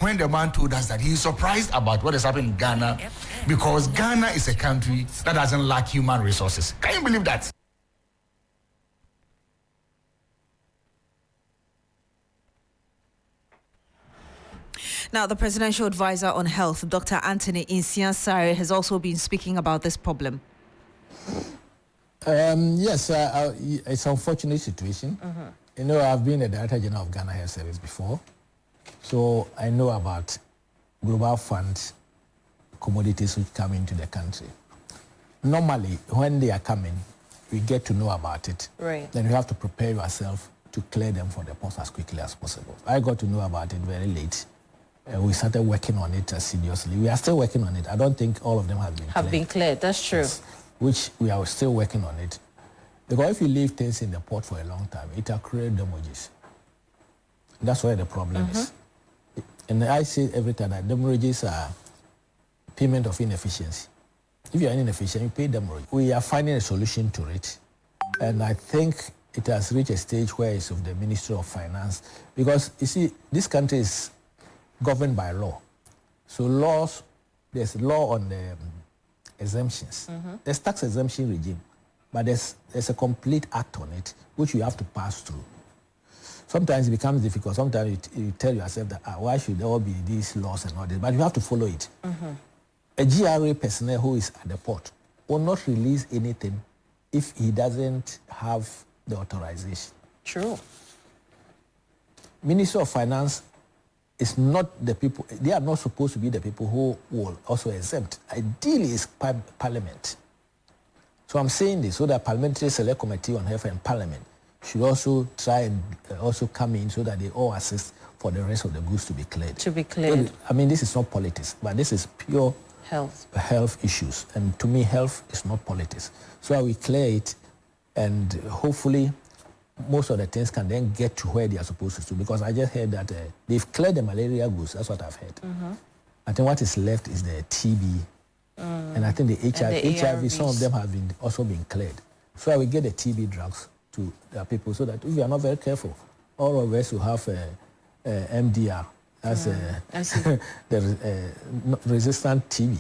when the man told us that he's surprised about what is happening in Ghana, because Ghana is a country that doesn't lack human resources. Can you believe that? Now, the presidential advisor on health, Dr. Anthony Insian-Sare, has also been speaking about this problem. Yes, it's an unfortunate situation. I've been a Director General of Ghana Health Service before, so I know about Global Fund commodities which come into the country. Normally, when they are coming, we get to know about it. Then you have to prepare yourself to clear them for the post as quickly as possible. I got to know about it very late. We started working on it seriously. We are still working on it. I don't think all of them have been cleared. That's true. Yes, which we are still working on it. Because if you leave things in the port for a long time, it will create damages. That's where the problem is. And I say every time that damages are payment of inefficiency. If you are inefficient, you pay demurrage. We are finding a solution to it. And I think it has reached a stage where it's of the Ministry of Finance. Because, you see, this country is governed by law. So there's law on the exemptions. There's tax exemption regime, but there's a complete act on it, which you have to pass through. Sometimes it becomes difficult. Sometimes you tell yourself that, why should there all be these laws and all this? But you have to follow it. A GRA personnel who is at the port will not release anything if he doesn't have the authorization. True. Ministry of Finance is not the people, they are not supposed to be the people who will also exempt. Ideally, it's Parliament. So I'm saying this so that Parliamentary Select Committee on Health and Parliament should also try and also come in so that they all assist for the rest of the goods to be cleared. This is not politics, but this is pure health issues. And to me, health is not politics. So we clear it, and hopefully most of the things can then get to where they are supposed to. Because I just heard that they've cleared the malaria goods. That's what I've heard. I think what is left is the TB. And I think the HIV, some of them have also been cleared. So I will get the TB drugs to the people so that if you are not very careful, all of us will have MDR. That's the resistant TB.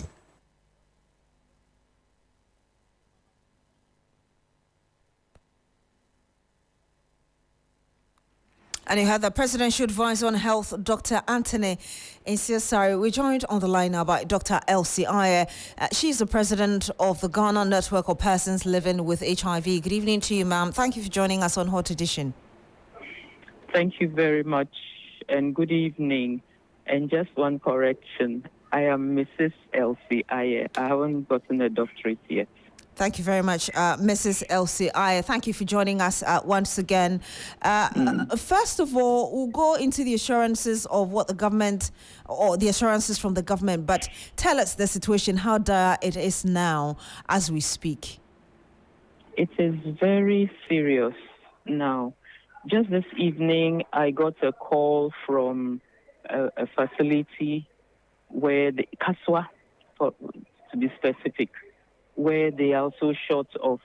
And you heard the Presidential Advisor on Health, Dr. Anthony Insian-Sare. We're joined on the line now by Dr. Elsie Aye. She's the president of the Ghana Network of Persons Living with HIV. Good evening to you, ma'am. Thank you for joining us on Hot Edition. Thank you very much, and good evening. And just one correction. I am Mrs. Elsie Aye. I haven't gotten a doctorate yet. Thank you very much, Mrs. Elsie Aye. Thank you for joining us once again. First of all, we'll go into the assurances of what the government, or the assurances from the government, but tell us the situation, how dire it is now as we speak. It is very serious now. Just this evening, I got a call from a facility where the Kaswa, to be specific, where they are also short of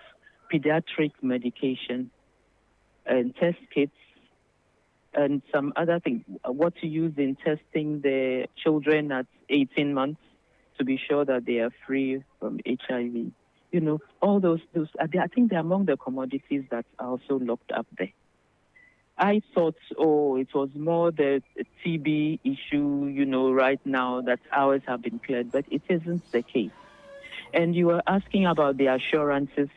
pediatric medication and test kits and some other things, what to use in testing the children at 18 months to be sure that they are free from HIV. You know, all those I think they're among the commodities that are also locked up there. I thought, it was more the TB issue, you know, right now that ours have been cleared, but it isn't the case. And you were asking about the assurances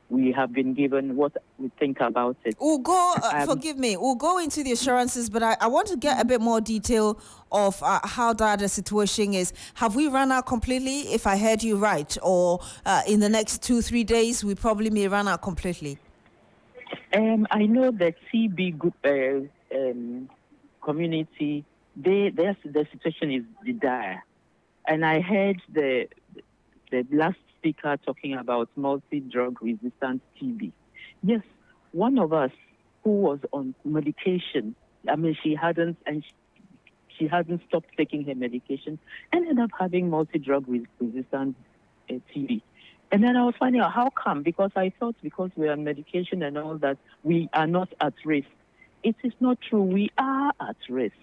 we have been given, what we think about it. We'll go, forgive me, we'll go into the assurances, but I want to get a bit more detail of how dire the situation is. Have we run out completely, if I heard you right, or in the next 2-3 days, we probably may run out completely? I know the TB group community, the situation is dire. And I heard the last speaker talking about multi-drug resistant TB. Yes, one of us who was on medication, I mean, she hadn't stopped taking her medication, ended up having multi-drug resistant TB. And then I was finding out how come, because I thought because we're on medication and all that, we are not at risk. It is not true. We are at risk.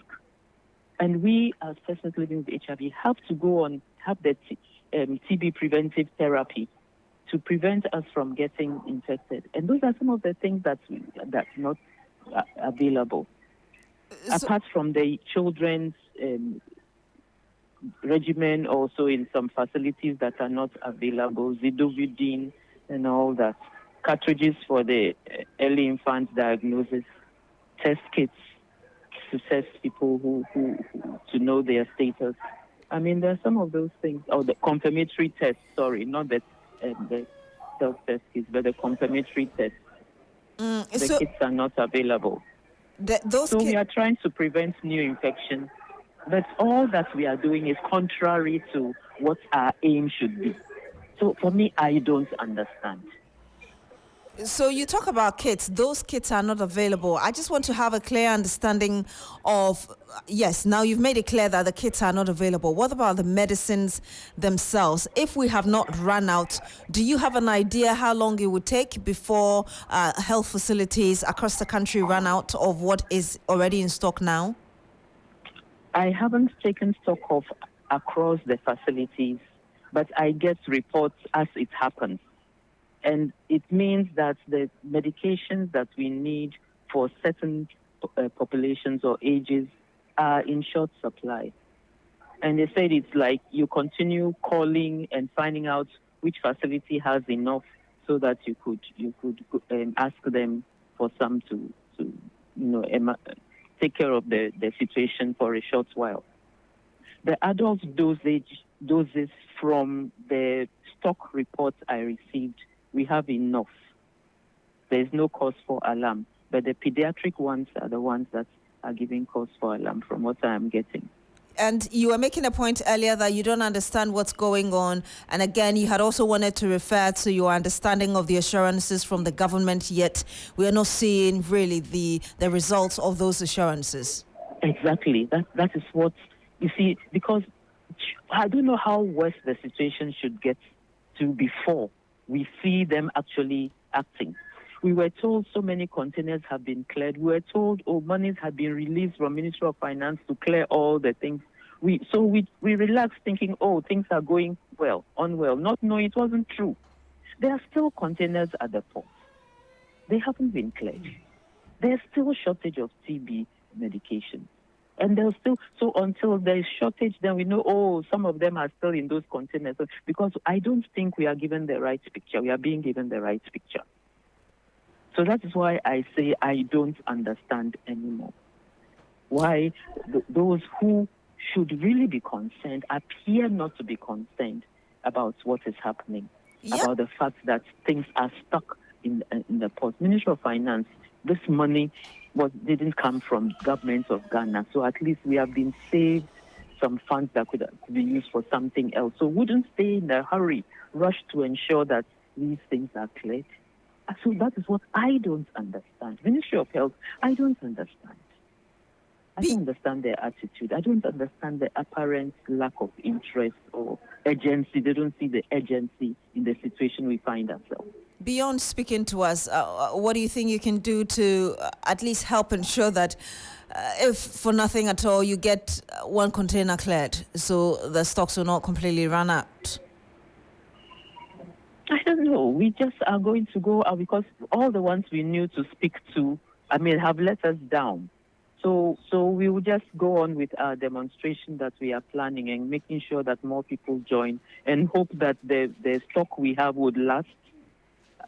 And we, as persons living with HIV, have to go on, have the TB preventive therapy to prevent us from getting infected. And those are some of the things that's not available. Apart from the children's regimen, also in some facilities that are not available, Zidovudine and all that, cartridges for the early infant diagnosis, test kits to test people who to know their status. I mean, there are some of those things. Oh, the confirmatory test, sorry, not the self-test kits, but the confirmatory test. The kits are not available. We are trying to prevent new infection, but all that we are doing is contrary to what our aim should be. So for me, I don't understand. So you talk about kits. Those kits are not available. I just want to have a clear understanding of, yes, now you've made it clear that the kits are not available. What about the medicines themselves? If we have not run out, do you have an idea how long it would take before health facilities across the country run out of what is already in stock now? I haven't taken stock of across the facilities, but I get reports as it happens. And it means that the medications that we need for certain populations or ages are in short supply. And they said it's like you continue calling and finding out which facility has enough so that you could ask them for some to take care of the situation for a short while. The adult doses from the stock reports I received, we have enough. There's no cause for alarm. But the pediatric ones are the ones that are giving cause for alarm from what I am getting. And you were making a point earlier that you don't understand what's going on. And again, you had also wanted to refer to your understanding of the assurances from the government, yet we are not seeing really the results of those assurances. Exactly. That is what, you see, because I don't know how worse the situation should get to before we see them actually acting. We were told so many containers have been cleared. We were told, monies have been released from Ministry of Finance to clear all the things. We relaxed thinking, things are going well, not knowing it wasn't true. There are still containers at the port. They haven't been cleared. There's still a shortage of TB medication. And there's still, so until there's shortage, then we know, some of them are still in those containers. Because I don't think we are given the right picture. We are being given the right picture. So that is why I say I don't understand anymore. Why those who should really be concerned, appear not to be concerned about what is happening, about the fact that things are stuck in the port. Ministry of Finance, this money didn't come from government of Ghana, so at least we have been saved some funds that could be used for something else. So wouldn't stay in a hurry, rush to ensure that these things are cleared. So that is what I don't understand. Ministry of Health, I don't understand. I don't understand their attitude. I don't understand the apparent lack of interest or urgency. They don't see the urgency in the situation we find ourselves. Beyond speaking to us, what do you think you can do to at least help ensure that if for nothing at all, you get one container cleared so the stocks will not completely run out? I don't know. We just are going to go out because all the ones we knew to speak to, have let us down. So we will just go on with our demonstration that we are planning and making sure that more people join and hope that the stock we have would last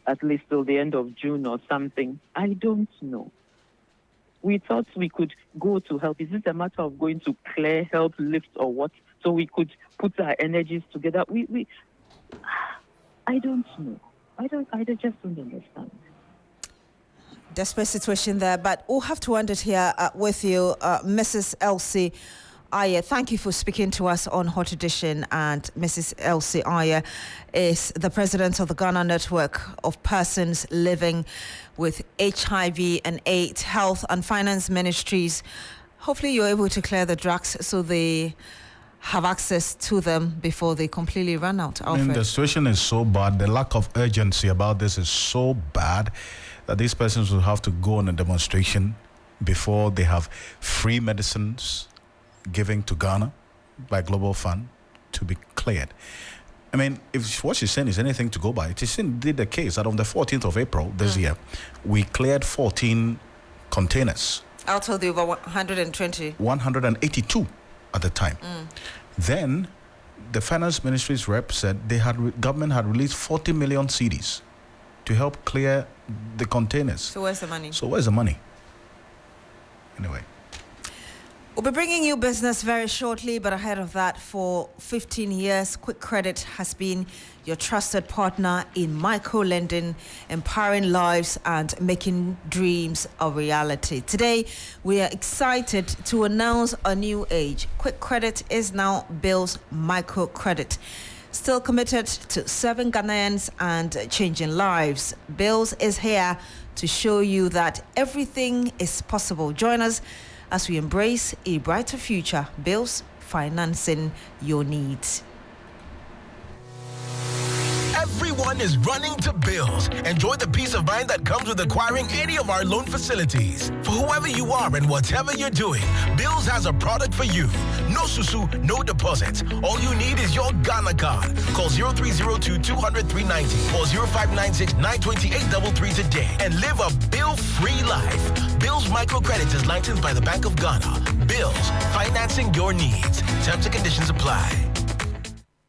at least till the end of June or something. I don't know. We thought we could go to help. Is it a matter of going to clear, help, lift, or what? So we could put our energies together. I don't know. I just don't understand. Desperate situation there, but we'll have to end it here with you, Mrs. Elsie Ayer. Thank you for speaking to us on Hot Edition. And Mrs. Elsie Ayer is the president of the Ghana Network of Persons Living with HIV and AIDS, Health and Finance Ministries. Hopefully you're able to clear the drugs so they have access to them before they completely run out. Alfred. The situation is so bad. The lack of urgency about this is so bad that these persons will have to go on a demonstration before they have free medicines given to Ghana by Global Fund to be cleared. If what she's saying is anything to go by, it is indeed the case that on the 14th of April this year, we cleared 14 containers. Out of the over 120. 182 at the time. Then the Finance Ministry's rep said government had released 40 million cedis to help clear the containers. So where's the money? Anyway. We'll be bringing you business very shortly, but ahead of that, for 15 years, Quick Credit has been your trusted partner in micro-lending, empowering lives and making dreams a reality. Today, we are excited to announce a new age. Quick Credit is now Bill's Microcredit. Still committed to serving Ghanaians and changing lives. Bills is here to show you that everything is possible. Join us as we embrace a brighter future. Bills, financing your needs. Everyone is running to Bills. Enjoy the peace of mind that comes with acquiring any of our loan facilities. For whoever you are and whatever you're doing, Bills has a product for you. No susu, no deposit. All you need is your Ghana card. Call 0302-200-390 or 0596-928-33 today and live a bill-free life. Bills Microcredit is licensed by the Bank of Ghana. Bills, financing your needs. Terms and conditions apply.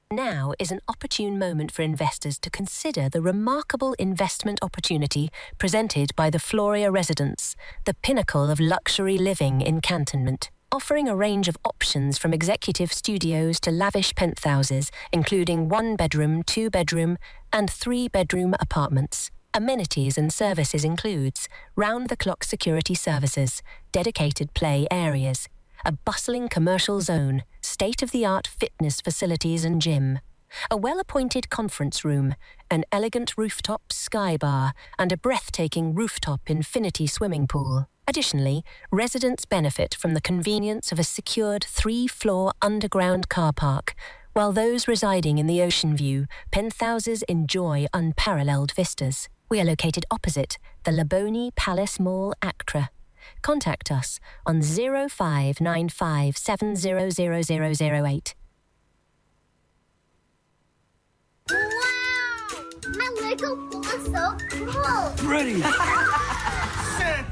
Now is an opportune moment for investors to consider the remarkable investment opportunity presented by the Floria Residence, the pinnacle of luxury living in Cantonment. Offering a range of options from executive studios to lavish penthouses, including 1-bedroom, 2-bedroom, and 3-bedroom apartments. Amenities and services includes round-the-clock security services, dedicated play areas, a bustling commercial zone, state-of-the-art fitness facilities and gym, a well-appointed conference room, an elegant rooftop sky bar, and a breathtaking rooftop infinity swimming pool. Additionally, residents benefit from the convenience of a secured 3-floor underground car park, while those residing in the ocean view penthouses enjoy unparalleled vistas. We are located opposite the Laboni Palace Mall, Accra. Contact us on 0595700008. Wow! My Lego ball is so cool! Ready! Set!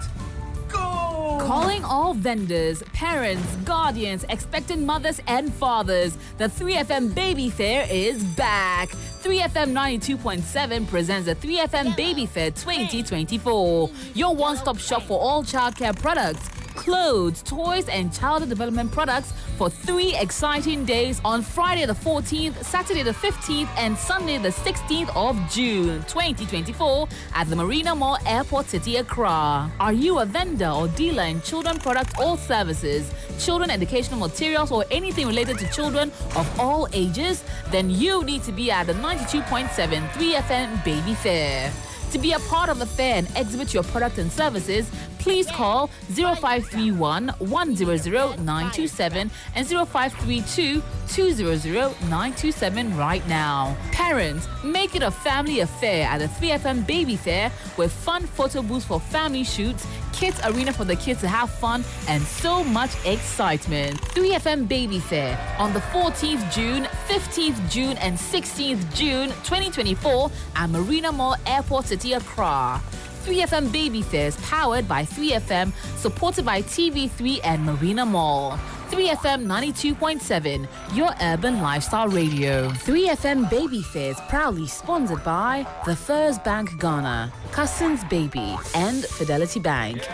Go! Calling all vendors, parents, guardians, expectant mothers and fathers. The 3FM Baby Fair is back. 3FM 92.7 presents the 3FM Baby Fair 2024. Your one-stop shop for all childcare products. clothes, toys, and child development products for 3 exciting days on Friday the 14th, Saturday the 15th, and Sunday the 16th of June 2024 at the Marina Mall Airport City, Accra. Are you a vendor or dealer in children products or services, children educational materials, or anything related to children of all ages? Then you need to be at the 92.7 3FM Baby Fair. To be a part of the fair and exhibit your product and services, please call 0531 100 927 and 0532 200 927 right now. Parents, make it a family affair at the 3FM Baby Fair with fun photo booths for family shoots, kids arena for the kids to have fun, and so much excitement. 3FM Baby Fair on the 14th June, 15th June, and 16th June 2024 at Marina Mall Airport City, Accra. 3FM Baby Fair is powered by 3FM, supported by TV3 and Marina Mall. 3FM 92.7, your urban lifestyle radio. 3FM Baby Fair is proudly sponsored by the First Bank Ghana, Cousins Baby, and Fidelity Bank.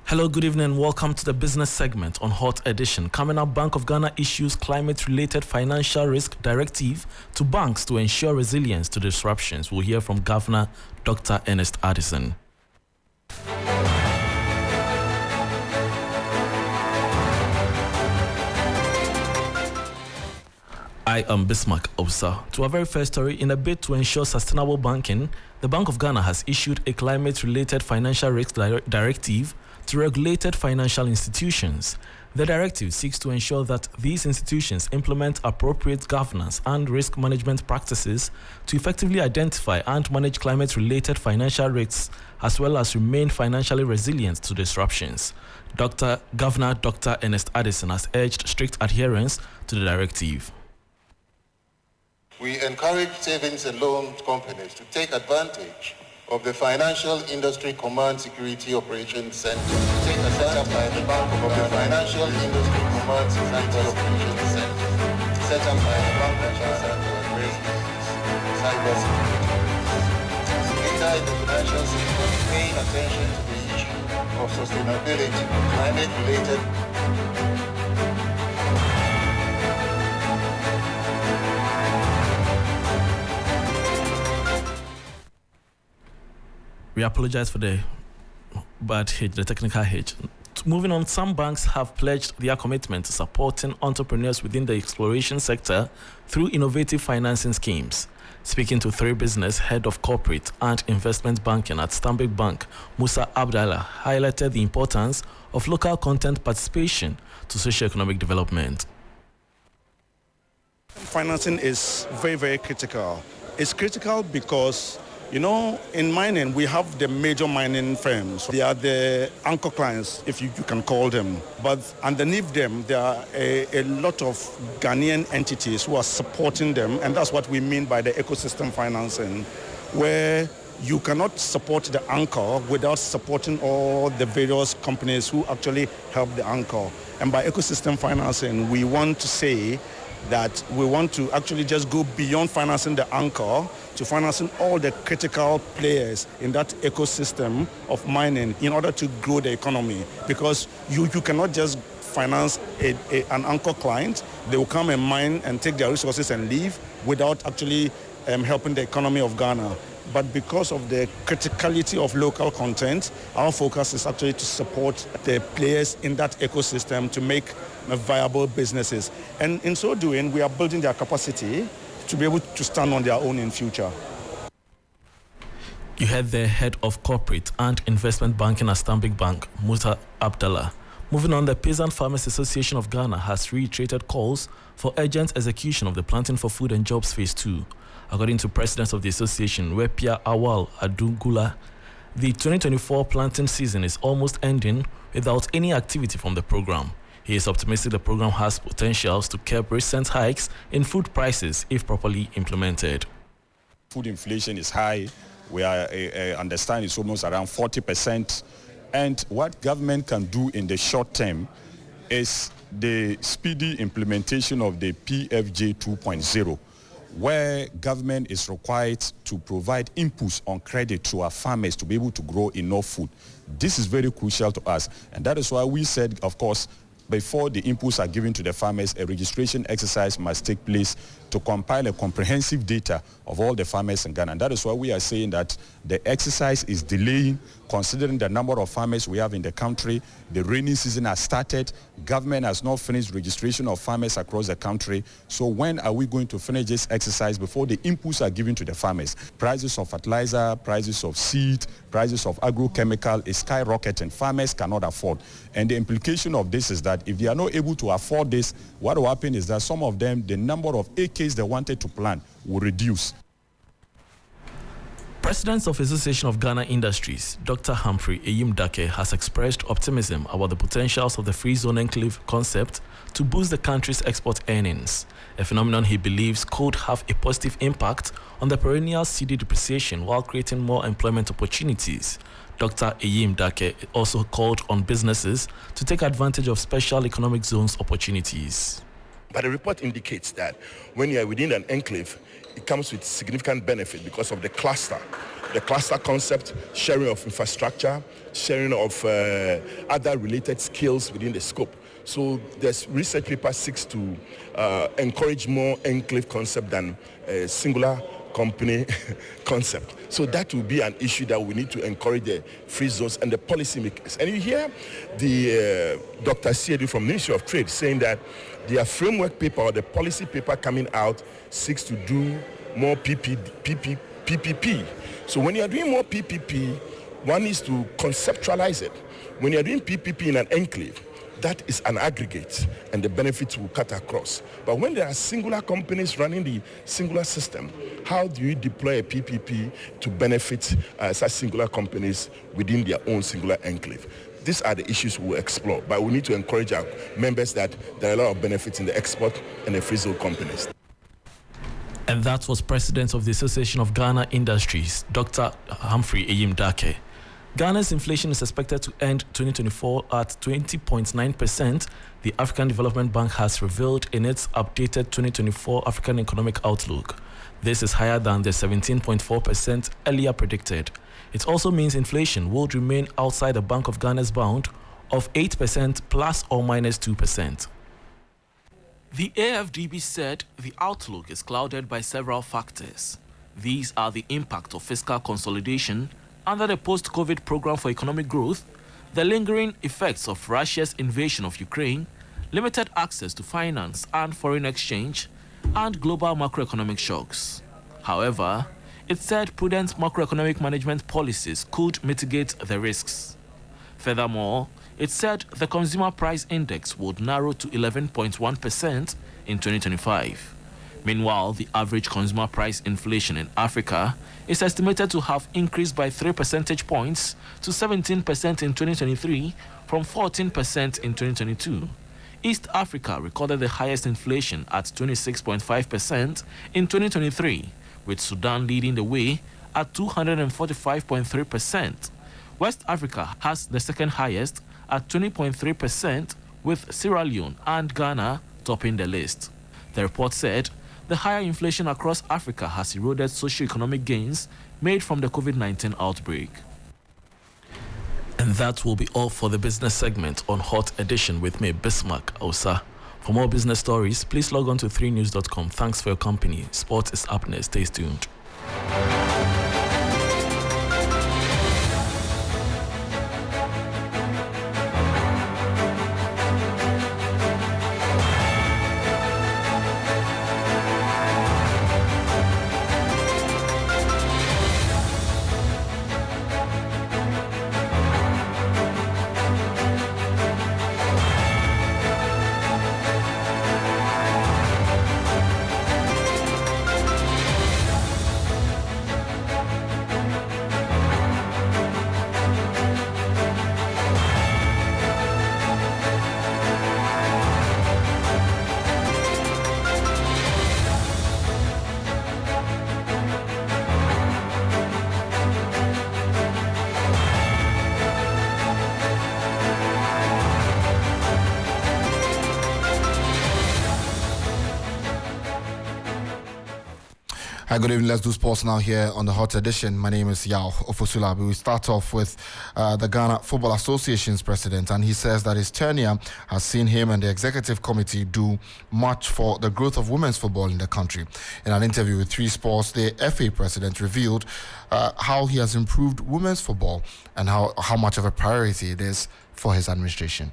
Hello, good evening. Welcome to the business segment on Hot Edition. Coming up, Bank of Ghana issues climate-related financial risk directive to banks to ensure resilience to disruptions. We'll hear from Governor Dr. Ernest Addison. I am Bismarck Osa. To our very first story, in a bid to ensure sustainable banking, the Bank of Ghana has issued a climate-related financial risk directive to regulated financial institutions. The directive seeks to ensure that these institutions implement appropriate governance and risk management practices to effectively identify and manage climate-related financial risks, as well as remain financially resilient to disruptions. Governor Dr. Ernest Addison has urged strict adherence to the directive. We encourage savings and loan companies to take advantage of the Financial Industry Command Security Operations Center, set up by the Bank of the Financial Industry Command Security Operations Center, set up by the Bank of Ghana to address cybersecurity. Inside the financial system, paying attention to the issue of sustainability, climate-related. We apologize for the bad hitch, the technical hitch. Moving on, some banks have pledged their commitment to supporting entrepreneurs within the exploration sector through innovative financing schemes. Speaking to 3 Business, head of corporate and investment banking at Stanbic Bank, Musa Abdallah highlighted the importance of local content participation to socio-economic development. Financing is very, very critical. It's critical because in mining, we have the major mining firms. They are the anchor clients, if you can call them. But underneath them, there are a lot of Ghanaian entities who are supporting them. And that's what we mean by the ecosystem financing, where you cannot support the anchor without supporting all the various companies who actually help the anchor. And by ecosystem financing, we want to say that we want to actually just go beyond financing the anchor to financing all the critical players in that ecosystem of mining in order to grow the economy. Because you cannot just finance an anchor client. They will come and mine and take their resources and leave without actually helping the economy of Ghana. But because of the criticality of local content, our focus is actually to support the players in that ecosystem to make viable businesses. And in so doing, we are building their capacity to be able to stand on their own in future. You heard the head of corporate and investment banking at Stanbic Bank, Musa Abdallah. Moving on, the Peasant Farmers Association of Ghana has reiterated calls for urgent execution of the Planting for Food and Jobs Phase 2. According to president of the association, Wepia Awal Adungula, the 2024 planting season is almost ending without any activity from the program. He is optimistic the program has potentials to curb recent hikes in food prices if properly implemented. Food inflation is high. We understand it's almost around 40%. And what government can do in the short term is the speedy implementation of the PFJ 2.0, where government is required to provide inputs on credit to our farmers to be able to grow enough food. This is very crucial to us, and that is why we said, of course, before the inputs are given to the farmers, a registration exercise must take place to compile a comprehensive data of all the farmers in Ghana. And that is why we are saying that the exercise is delaying, considering the number of farmers we have in the country. The rainy season has started. Government has not finished registration of farmers across the country. So when are we going to finish this exercise before the inputs are given to the farmers? Prices of fertilizer, prices of seed, prices of agrochemical is skyrocketing. Farmers cannot afford. And the implication of this is that if they are not able to afford this, what will happen is that some of them, the number of acres they wanted to plant will reduce. President of Association of Ghana Industries, Dr. Humphrey Eyim-Dake, has expressed optimism about the potentials of the free zone enclave concept to boost the country's export earnings, a phenomenon he believes could have a positive impact on the perennial cedi depreciation while creating more employment opportunities. Dr. Eyim-Dake also called on businesses to take advantage of special economic zones opportunities. But the report indicates that when you are within an enclave, it comes with significant benefit because of the cluster concept, sharing of infrastructure, sharing of other related skills within the scope. So this research paper seeks to encourage more enclave concept than a singular company concept. So that will be an issue that we need to encourage the free zones and the policymakers. And you hear the Dr. Siedu from Ministry of Trade saying that their framework paper or the policy paper coming out seeks to do more PPP. So when you are doing more PPP, one needs to conceptualize it. When you are doing PPP in an enclave, that is an aggregate and the benefits will cut across. But when there are singular companies running the singular system, how do you deploy a PPP to benefit such singular companies within their own singular enclave? These are the issues we'll explore, but we need to encourage our members that there are a lot of benefits in the export and the free zone companies. And that was President of the Association of Ghana Industries, Dr. Humphrey Eyim-Dake. Ghana's inflation is expected to end 2024 at 20.9%, the African Development Bank has revealed in its updated 2024 African Economic Outlook. This is higher than the 17.4% earlier predicted. It also means inflation would remain outside the Bank of Ghana's bound of 8% plus or minus 2%. The AFDB said the outlook is clouded by several factors. These are the impact of fiscal consolidation under the post-COVID program for economic growth, the lingering effects of Russia's invasion of Ukraine, limited access to finance and foreign exchange, and global macroeconomic shocks. However, it said prudent macroeconomic management policies could mitigate the risks. Furthermore, it said the consumer price index would narrow to 11.1% in 2025. Meanwhile, the average consumer price inflation in Africa is estimated to have increased by 3 percentage points to 17% in 2023 from 14% in 2022. East Africa recorded the highest inflation at 26.5% in 2023, with Sudan leading the way at 245.3%. West Africa has the second highest at 20.3%, with Sierra Leone and Ghana topping the list. The report said the higher inflation across Africa has eroded socio-economic gains made from the COVID-19 outbreak. And that will be all for the business segment on Hot Edition with me, Bismarck Osa. For more business stories, please log on to 3news.com. Thanks for your company. Sports is up next. Stay tuned. Hi, good evening. Let's do sports now here on the Hot Edition. My name is Yao Ofosulabi. We start off with the Ghana Football Association's president, and he says that his tenure has seen him and the executive committee do much for the growth of women's football in the country. In an interview with 3 Sports, the FA president revealed how he has improved women's football and how much of a priority it is for his administration.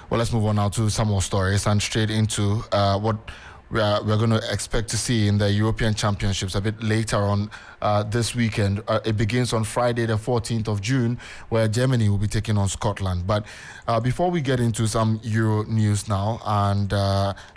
Well, let's move on now to some more stories and straight into what we're going to expect to see in the European Championships a bit later on this weekend. It begins on Friday, the 14th of June, where Germany will be taking on Scotland. But before we get into some Euro news now, and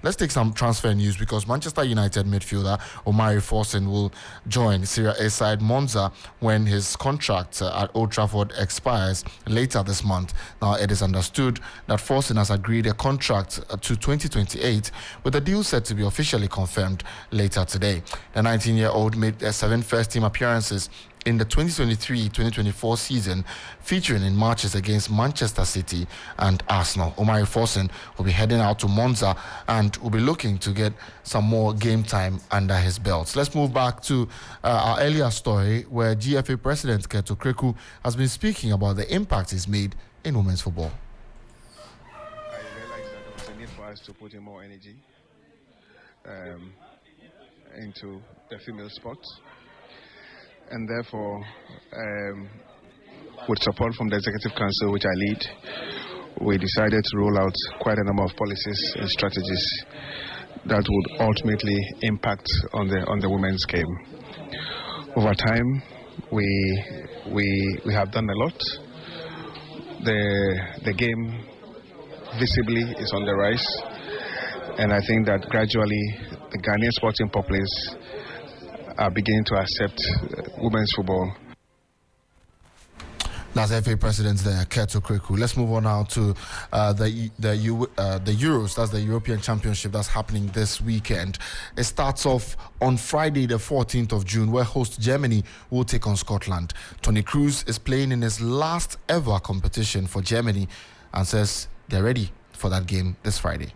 let's take some transfer news, because Manchester United midfielder Omari Forson will join Serie A side Monza when his contract at Old Trafford expires later this month. Now, it is understood that Forson has agreed a contract to 2028, with the deal set to be officially confirmed later today. The 19-year-old made 7 first-team appearances in the 2023-2024 season, featuring in matches against Manchester City and Arsenal. Omari Forson will be heading out to Monza and will be looking to get some more game time under his belts. Let's move back to our earlier story, where GFA President Keto Kreku has been speaking about the impact he's made in women's football. I realized that there was a need for us to put in more energy into the female sports, and therefore, with support from the Executive Council, which I lead, we decided to roll out quite a number of policies and strategies that would ultimately impact on the women's game. Over time, we have done a lot. The game visibly is on the rise, and I think that gradually the Ghanaian sporting populace are beginning to accept women's football. That's FA President there, Keto Kreku. Let's move on now to the Euros. That's the European Championship that's happening this weekend. It starts off on Friday, the 14th of June, where host Germany will take on Scotland. Toni Kroos is playing in his last ever competition for Germany and says they're ready for that game this Friday.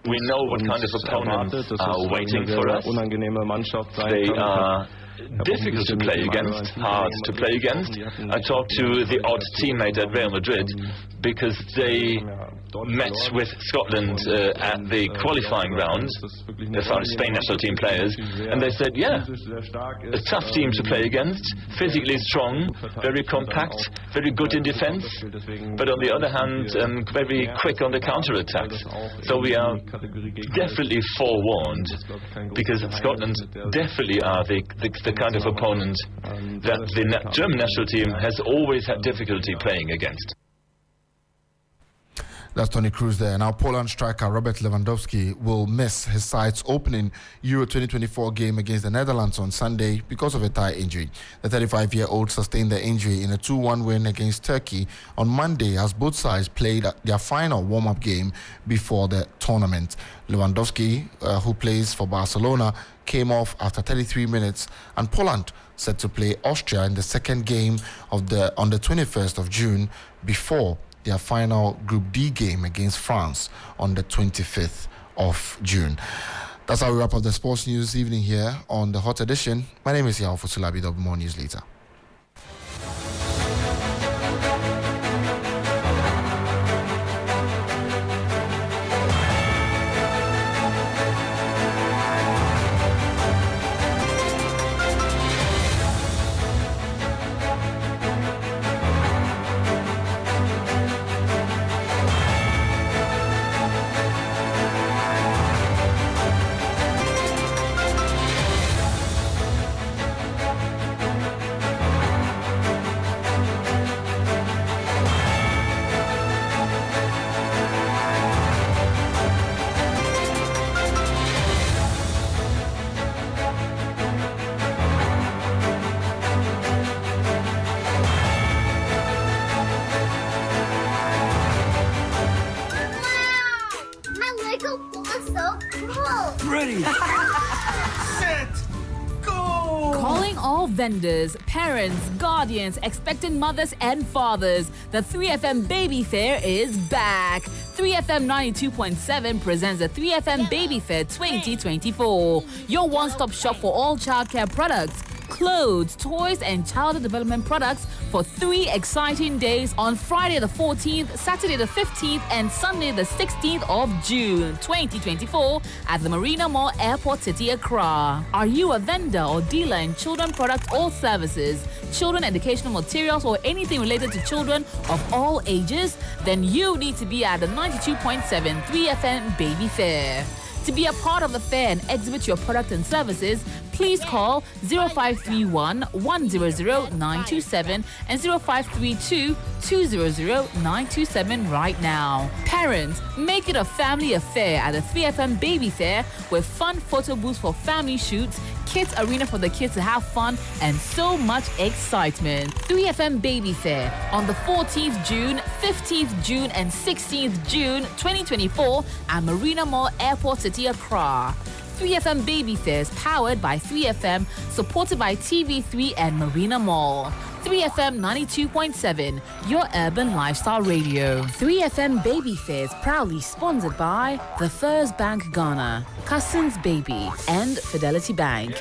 We know what kind of opponents are waiting for us. They are difficult to play against, hard to play against. I talked to the odd teammate at Real Madrid because they met with Scotland at the qualifying round, as far as Spain national team players, and they said, yeah, a tough team to play against, physically strong, very compact, very good in defense, but on the other hand, very quick on the counter-attacks. So we are definitely forewarned, because Scotland definitely are the kind of opponent that the German national team has always had difficulty playing against. That's Toni Kroos there. Now, Poland striker Robert Lewandowski will miss his side's opening Euro 2024 game against the Netherlands on Sunday because of a thigh injury. The 35-year-old sustained the injury in a 2-1 win against Turkey on Monday as both sides played their final warm-up game before the tournament. Lewandowski, who plays for Barcelona, came off after 33 minutes, and Poland set to play Austria in the second game on the 21st of June before their final Group D game against France on the 25th of June. That's how we wrap up the sports news evening here on the Hot Edition. My name is Yao Ofosulabi. There'll be more news later. So cool. Ready, set, go! Calling all vendors, parents, guardians, expectant mothers and fathers. The 3FM Baby Fair is back. 3FM 92.7 presents the 3FM Baby Fair 2024. Your one-stop shop for all childcare products, clothes, toys, and child development products for 3 exciting days on Friday the 14th, Saturday the 15th, and Sunday the 16th of June 2024 at the Marina Mall Airport City, Accra. Are you a vendor or dealer in children products or services, children educational materials, or anything related to children of all ages? Then you need to be at the 92.7 3FM Baby Fair. To be a part of the fair and exhibit your product and services, please call 0531 100 927 and 0532 200 927 right now. Parents, make it a family affair at the 3FM Baby Fair with fun photo booths for family shoots, kids arena for the kids to have fun, and so much excitement. 3FM Baby Fair on the 14th June, 15th June, and 16th June 2024 at Marina Mall Airport City, Accra. 3FM Baby Fair is powered by 3FM, supported by TV3 and Marina Mall. 3FM 92.7, your urban lifestyle radio. 3FM Baby Fair is proudly sponsored by the First Bank Ghana, Cousins Baby, and Fidelity Bank.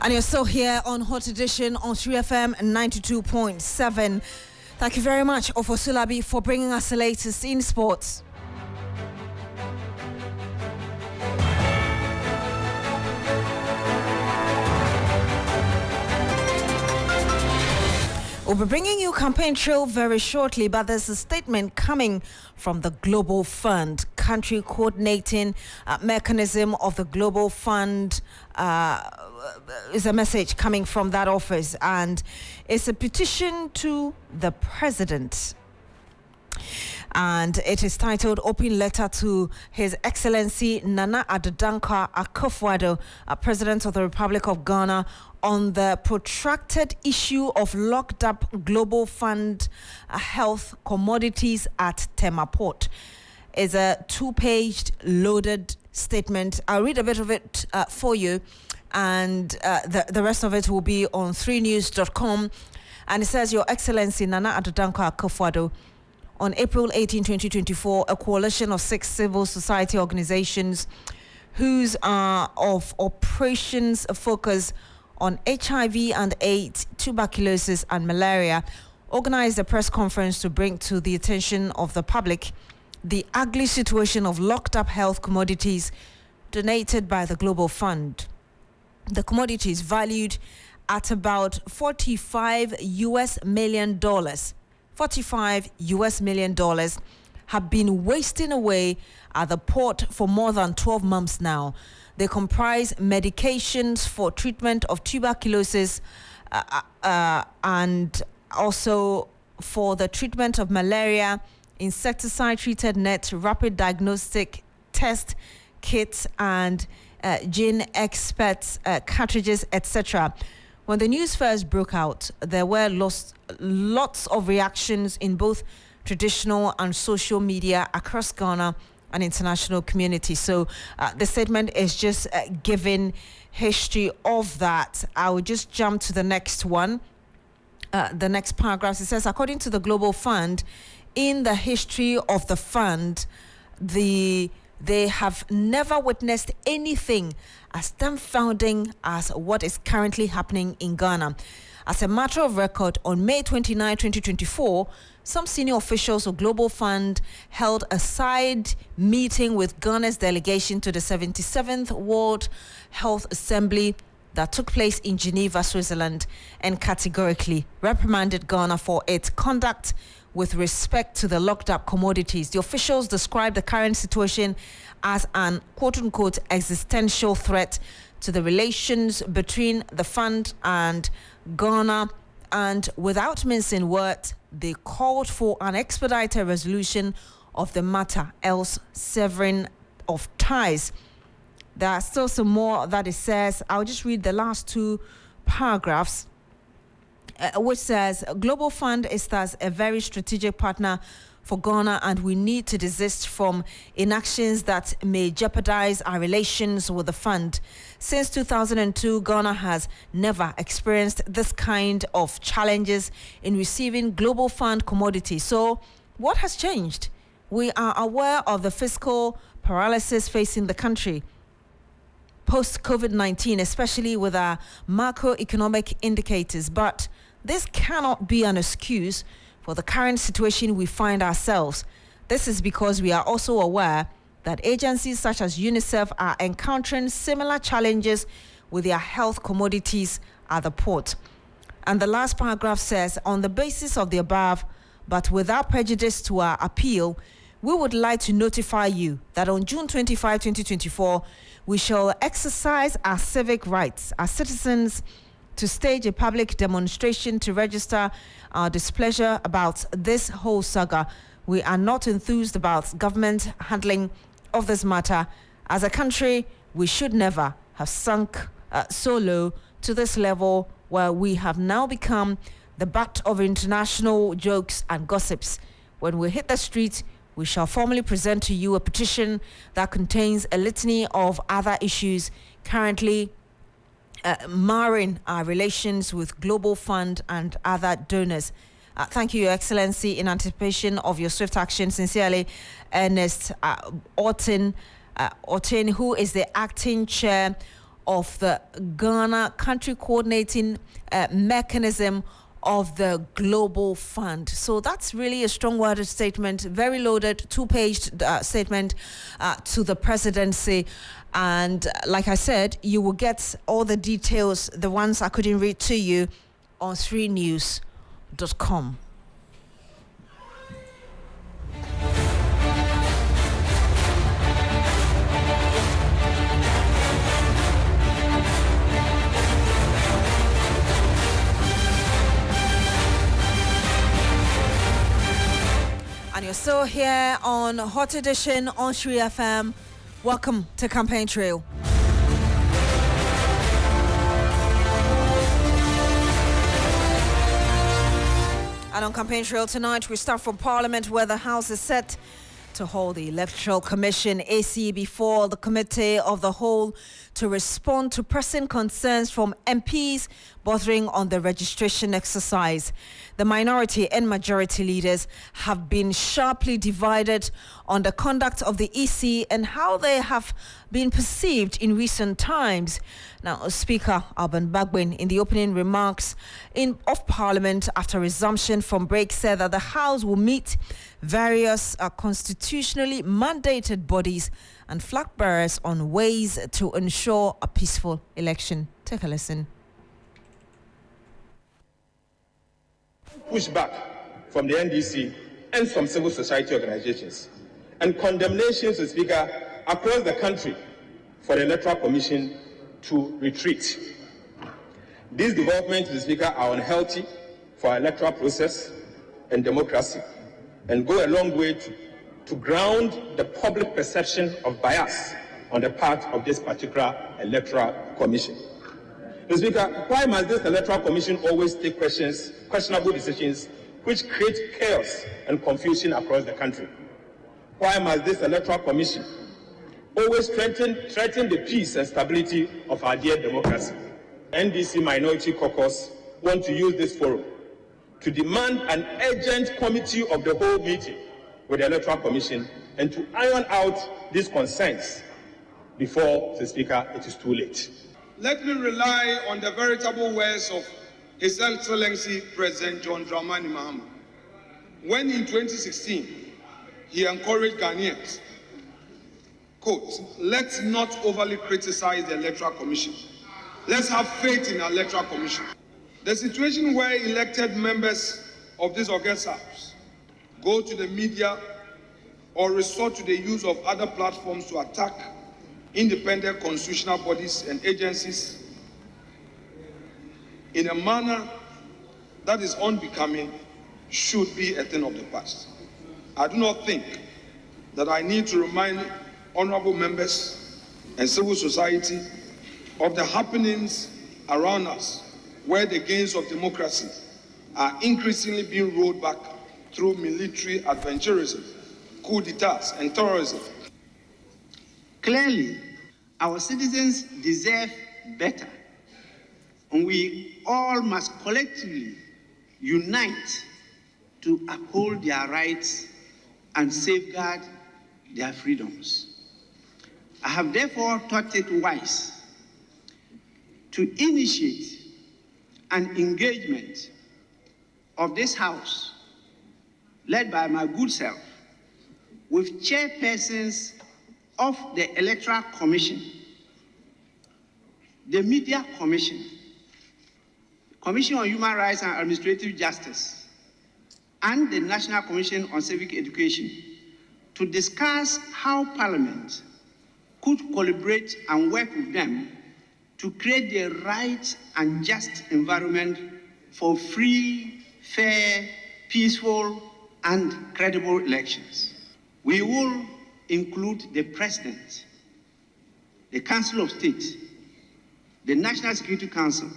And you're still here on Hot Edition on 3FM 92.7. Thank you very much, Ofosulabi, for bringing us the latest in sports. We'll be bringing you Campaign Trail very shortly, but there's a statement coming from the Global Fund, country coordinating mechanism of the Global Fund. Is a message coming from that office, and it's a petition to the president. And it is titled Open Letter to His Excellency Nana Addo Akufo-Addo, President of the Republic of Ghana, on the protracted issue of locked up Global Fund health commodities at Tema Port. It's a 2-page loaded statement. I'll read a bit of it for you, and the rest of it will be on 3news.com. And it says, Your Excellency Nana Addo Akufo-Addo, on April 18, 2024, a coalition of 6 civil society organizations whose of operations focus on HIV and AIDS, tuberculosis and malaria, organized a press conference to bring to the attention of the public the ugly situation of locked up health commodities donated by the Global Fund. The commodities, valued at about $45 million, $45 million, have been wasting away at the port for more than 12 months now. They comprise medications for treatment of tuberculosis and also for the treatment of malaria, insecticide-treated net, rapid diagnostic test kits, and gene experts cartridges, etc. When the news first broke out, there were lots of reactions in both traditional and social media across Ghana and international community. So the statement is just giving history of that. I will just jump to the next one. The next paragraph, it says, according to the Global Fund, in the history of the fund, they have never witnessed anything as dumbfounding as what is currently happening in Ghana. As a matter of record, on May 29, 2024, some senior officials of Global Fund held a side meeting with Ghana's delegation to the 77th World Health Assembly that took place in Geneva, Switzerland, and categorically reprimanded Ghana for its conduct with respect to the locked up commodities. The officials described the current situation as an quote-unquote existential threat to the relations between the fund and Ghana, and without mincing words, they called for an expedited resolution of the matter, else severing of ties. There are still some more that it says. I'll just read the last two paragraphs, which says, Global Fund is thus a very strategic partner for Ghana, and we need to desist from inactions that may jeopardize our relations with the fund. Since 2002, Ghana has never experienced this kind of challenges in receiving Global Fund commodities. So what has changed? We are aware of the fiscal paralysis facing the country post-COVID-19, especially with our macroeconomic indicators. But this cannot be an excuse for the current situation we find ourselves. This is because we are also aware that agencies such as UNICEF are encountering similar challenges with their health commodities at the port. And the last paragraph says, on the basis of the above, but without prejudice to our appeal, we would like to notify you that on June 25, 2024, we shall exercise our civic rights as citizens to stage a public demonstration to register our displeasure about this whole saga. We are not enthused about government handling of this matter. As a country, we should never have sunk so low to this level where we have now become the butt of international jokes and gossips. When we hit the street, we shall formally present to you a petition that contains a litany of other issues currently marring our relations with Global Fund and other donors. Thank you, Your Excellency, in anticipation of your swift action. Sincerely, Ernest Orton, who is the acting chair of the Ghana Country Coordinating Mechanism of the Global Fund. So that's really a strong-worded statement, very loaded, two-page statement to the presidency. And like I said, you will get all the details, the ones I couldn't read to you, on 3news.com. And you're still here on Hot Edition on 3FM. Welcome to Campaign Trail. And on Campaign Trail tonight, we start from Parliament, where the House is set to hold the Electoral Commission, AC, before the Committee of the Whole to respond to pressing concerns from MPs bordering on the registration exercise. The minority and majority leaders have been sharply divided on the conduct of the EC and how they have been perceived in recent times. Now, Speaker Alban Bagbin, in the opening remarks of Parliament after resumption from break, said that the House will meet various constitutionally mandated bodies and flag bearers on ways to ensure a peaceful election. Take a listen. Pushback from the NDC and from civil society organizations, and condemnations, Mr. Speaker, across the country for the Electoral Commission to retreat. These developments, Mr. Speaker, are unhealthy for our electoral process and democracy, and go a long way to ground the public perception of bias on the part of this particular Electoral Commission. Mr. Speaker, why must this Electoral Commission always take questionable decisions which create chaos and confusion across the country? Why must this Electoral Commission always threaten the peace and stability of our dear democracy? NDC Minority Caucus want to use this forum to demand an urgent committee of the whole meeting with the Electoral Commission and to iron out these concerns before, Mr. Speaker, it is too late. Let me rely on the veritable words of His Excellency President John Dramani Mahama, when in 2016 he encouraged Ghanaians, quote, let's not overly criticize the Electoral Commission. Let's have faith in the Electoral Commission. The situation where elected members of this August House go to the media or resort to the use of other platforms to attack independent constitutional bodies and agencies in a manner that is unbecoming should be a thing of the past. I do not think that I need to remind honorable members and civil society of the happenings around us where the gains of democracy are increasingly being rolled back through military adventurism, coup d'etats, and terrorism. Clearly, our citizens deserve better, and we all must collectively unite to uphold their rights and safeguard their freedoms. I have therefore thought it wise to initiate an engagement of this House, led by my good self, with chairpersons of the Electoral Commission, the Media Commission, Commission on Human Rights and Administrative Justice, and the National Commission on Civic Education to discuss how Parliament could collaborate and work with them to create the right and just environment for free, fair, peaceful, and credible elections. We will include the President, the Council of State, the National Security Council,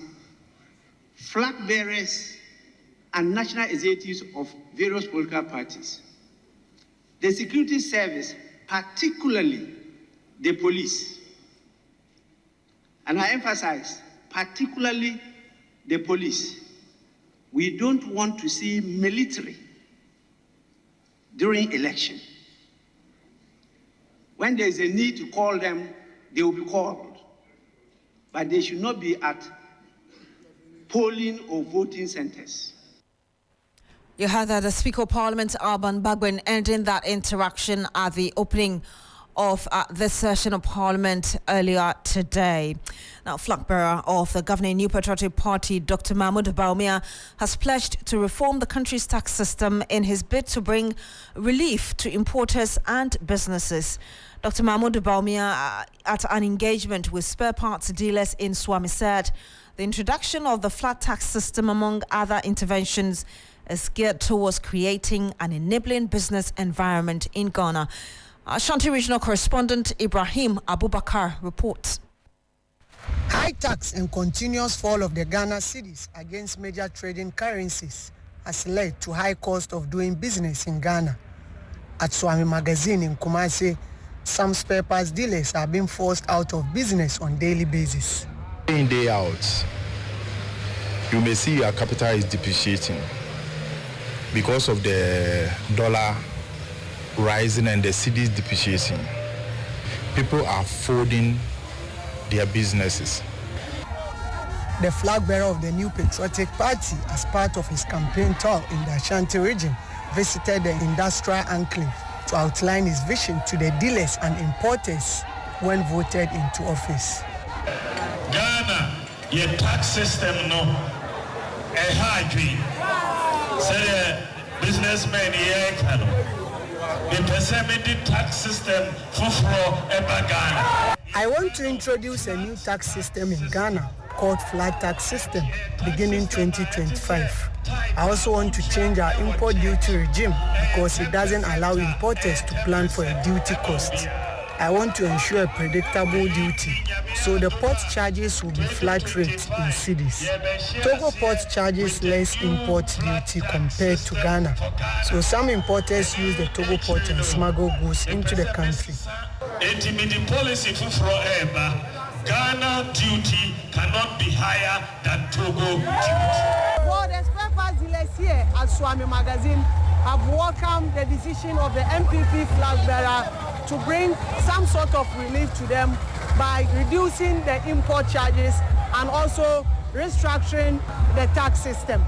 flag bearers, and national executives of various political parties. The security service, particularly the police, and I emphasize, particularly the police. We don't want to see military during election. When there is a need to call them, they will be called. But they should not be at polling or voting centers. You heard that the Speaker of Parliament, Alban Bagwin, ending that interaction at the opening of this session of Parliament earlier today. Now, flag bearer of the governing New Patriotic Party, Dr. Mahmoud Bawumia, has pledged to reform the country's tax system in his bid to bring relief to importers and businesses. Dr. Mahmoud Bawumia, at an engagement with spare parts dealers in Swami, said the introduction of the flat tax system, among other interventions, is geared towards creating an enabling business environment in Ghana. Ashanti Regional Correspondent Ibrahim Abubakar reports. High tax and continuous fall of the Ghana cedis against major trading currencies has led to high cost of doing business in Ghana. At Swami Magazine in Kumasi, some spare parts dealers are being forced out of business on daily basis. Day in, day out, you may see your capital is depreciating because of the dollar rising and the cedis depreciating. People are folding their businesses. The flag bearer of the New Patriotic Party, as part of his campaign tour in the Ashanti region, visited the industrial enclave to outline his vision to the dealers and importers when voted into office. Ghana, your tax system no, a high dream. Say businessmen here can. The percentage tax system for Ghana. I want to introduce a new tax system in Ghana called flat tax system beginning 2025. I also want to change our import duty regime because it doesn't allow importers to plan for a duty cost. I want to ensure a predictable duty, so the port charges will be flat rate in cedis. Togo port charges less import duty compared to Ghana, so some importers use the Togo port and smuggle goods into the country. Policy forever. Ghana duty cannot be higher than Togo duty. Well, the spare parts dealers here at Swami Magazine have welcomed the decision of the MPP flag bearer to bring some sort of relief to them by reducing the import charges and also restructuring the tax system.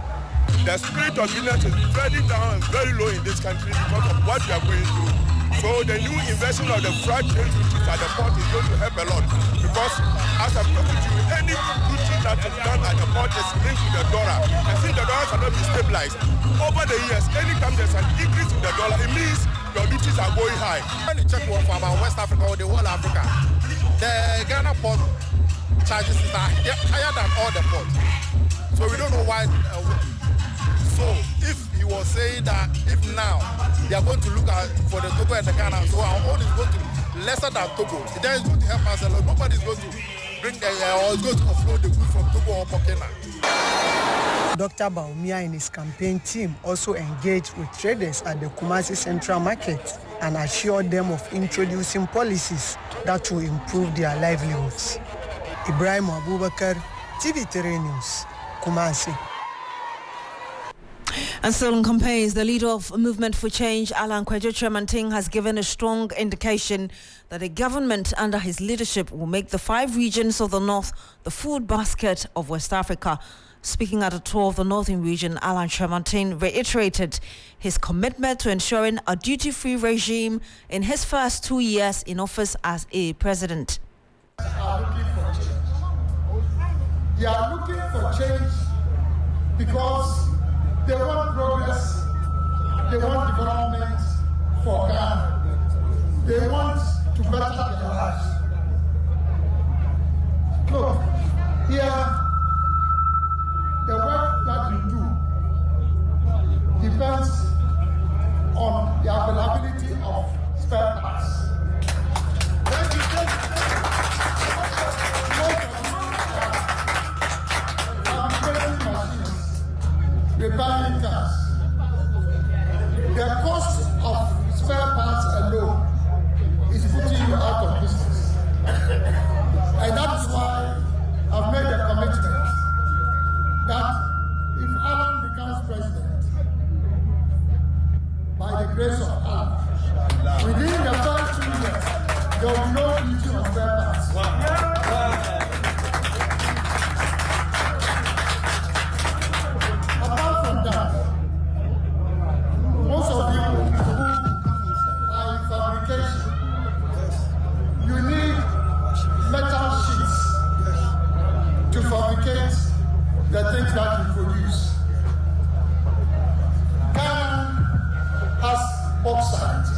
The spirit of business is very down and very low in this country because of what we are going through. So the new invention of the flat trade duties at the port is going to help a lot because as I'm talking to you, any duty that is done at the port is linked to the dollar. And since the dollar cannot be stabilized, over the years, anytime there's an increase in the dollar, it means your duties are going high. When you check for about West Africa or the whole Africa, the port charges is higher than all the ports. So we don't know why. So if he was saying that if now they are going to look at for the Togo and the Ghana, so our own is going to be lesser than Togo, then it's going to help us a lot. Nobody is going to bring or is going to offload the goods from Togo or Burkina. Dr. Baumia and his campaign team also engaged with traders at the Kumasi Central Market and assured them of introducing policies that will improve their livelihoods. Ibrahim Abubakar, TV3 News, Kumasi. And still on campaigns, the leader of Movement for Change, Alan Kwadwo Kyerematen, has given a strong indication that a government under his leadership will make the 5 regions of the North the food basket of West Africa. Speaking at a tour of the Northern region, Alan Kyerematen reiterated his commitment to ensuring a duty-free regime in his first 2 years in office as a president. Are looking for change. They are looking for change because they want progress, they want development for Ghana, they want to better their lives. Look, here, the work that we do depends on the availability of spare parts. Repairing cars. The cost of spare parts alone is putting you out of business. And that's why I've made a commitment that if Alan becomes president, by the grace of Allah, within the first 2 years, there will be no issue of spare parts. Most of you who are in fabrication, you need metal sheets to fabricate the things that you produce. Ghana has bauxite.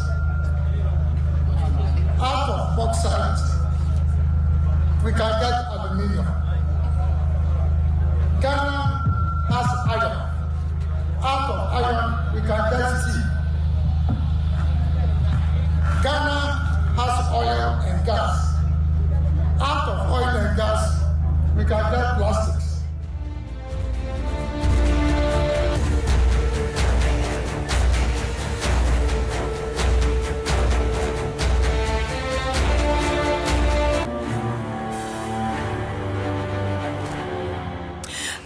Out of bauxite, we can get aluminium. Ghana has iron. Out of iron, we can get steel. Ghana has oil and gas. Out of oil and gas, we can get plastics.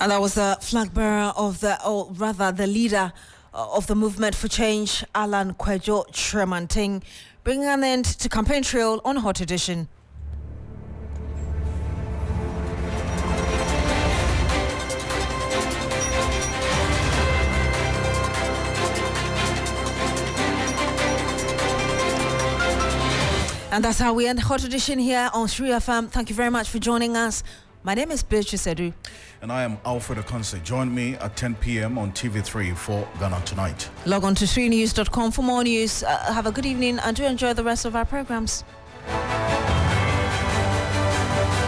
And that was the flag bearer of the leader of the Movement for Change, Alan Kwadwo Kyerematen, bringing an end to Campaign Trail on Hot Edition. And that's how we end Hot Edition here on 3FM. Thank you very much for joining us. My name is Beatrice. And I am Alfred Ocansey. Join me at 10 p.m. on TV3 for Ghana Tonight. Log on to 3news.com for more news. Have a good evening and do enjoy the rest of our programs.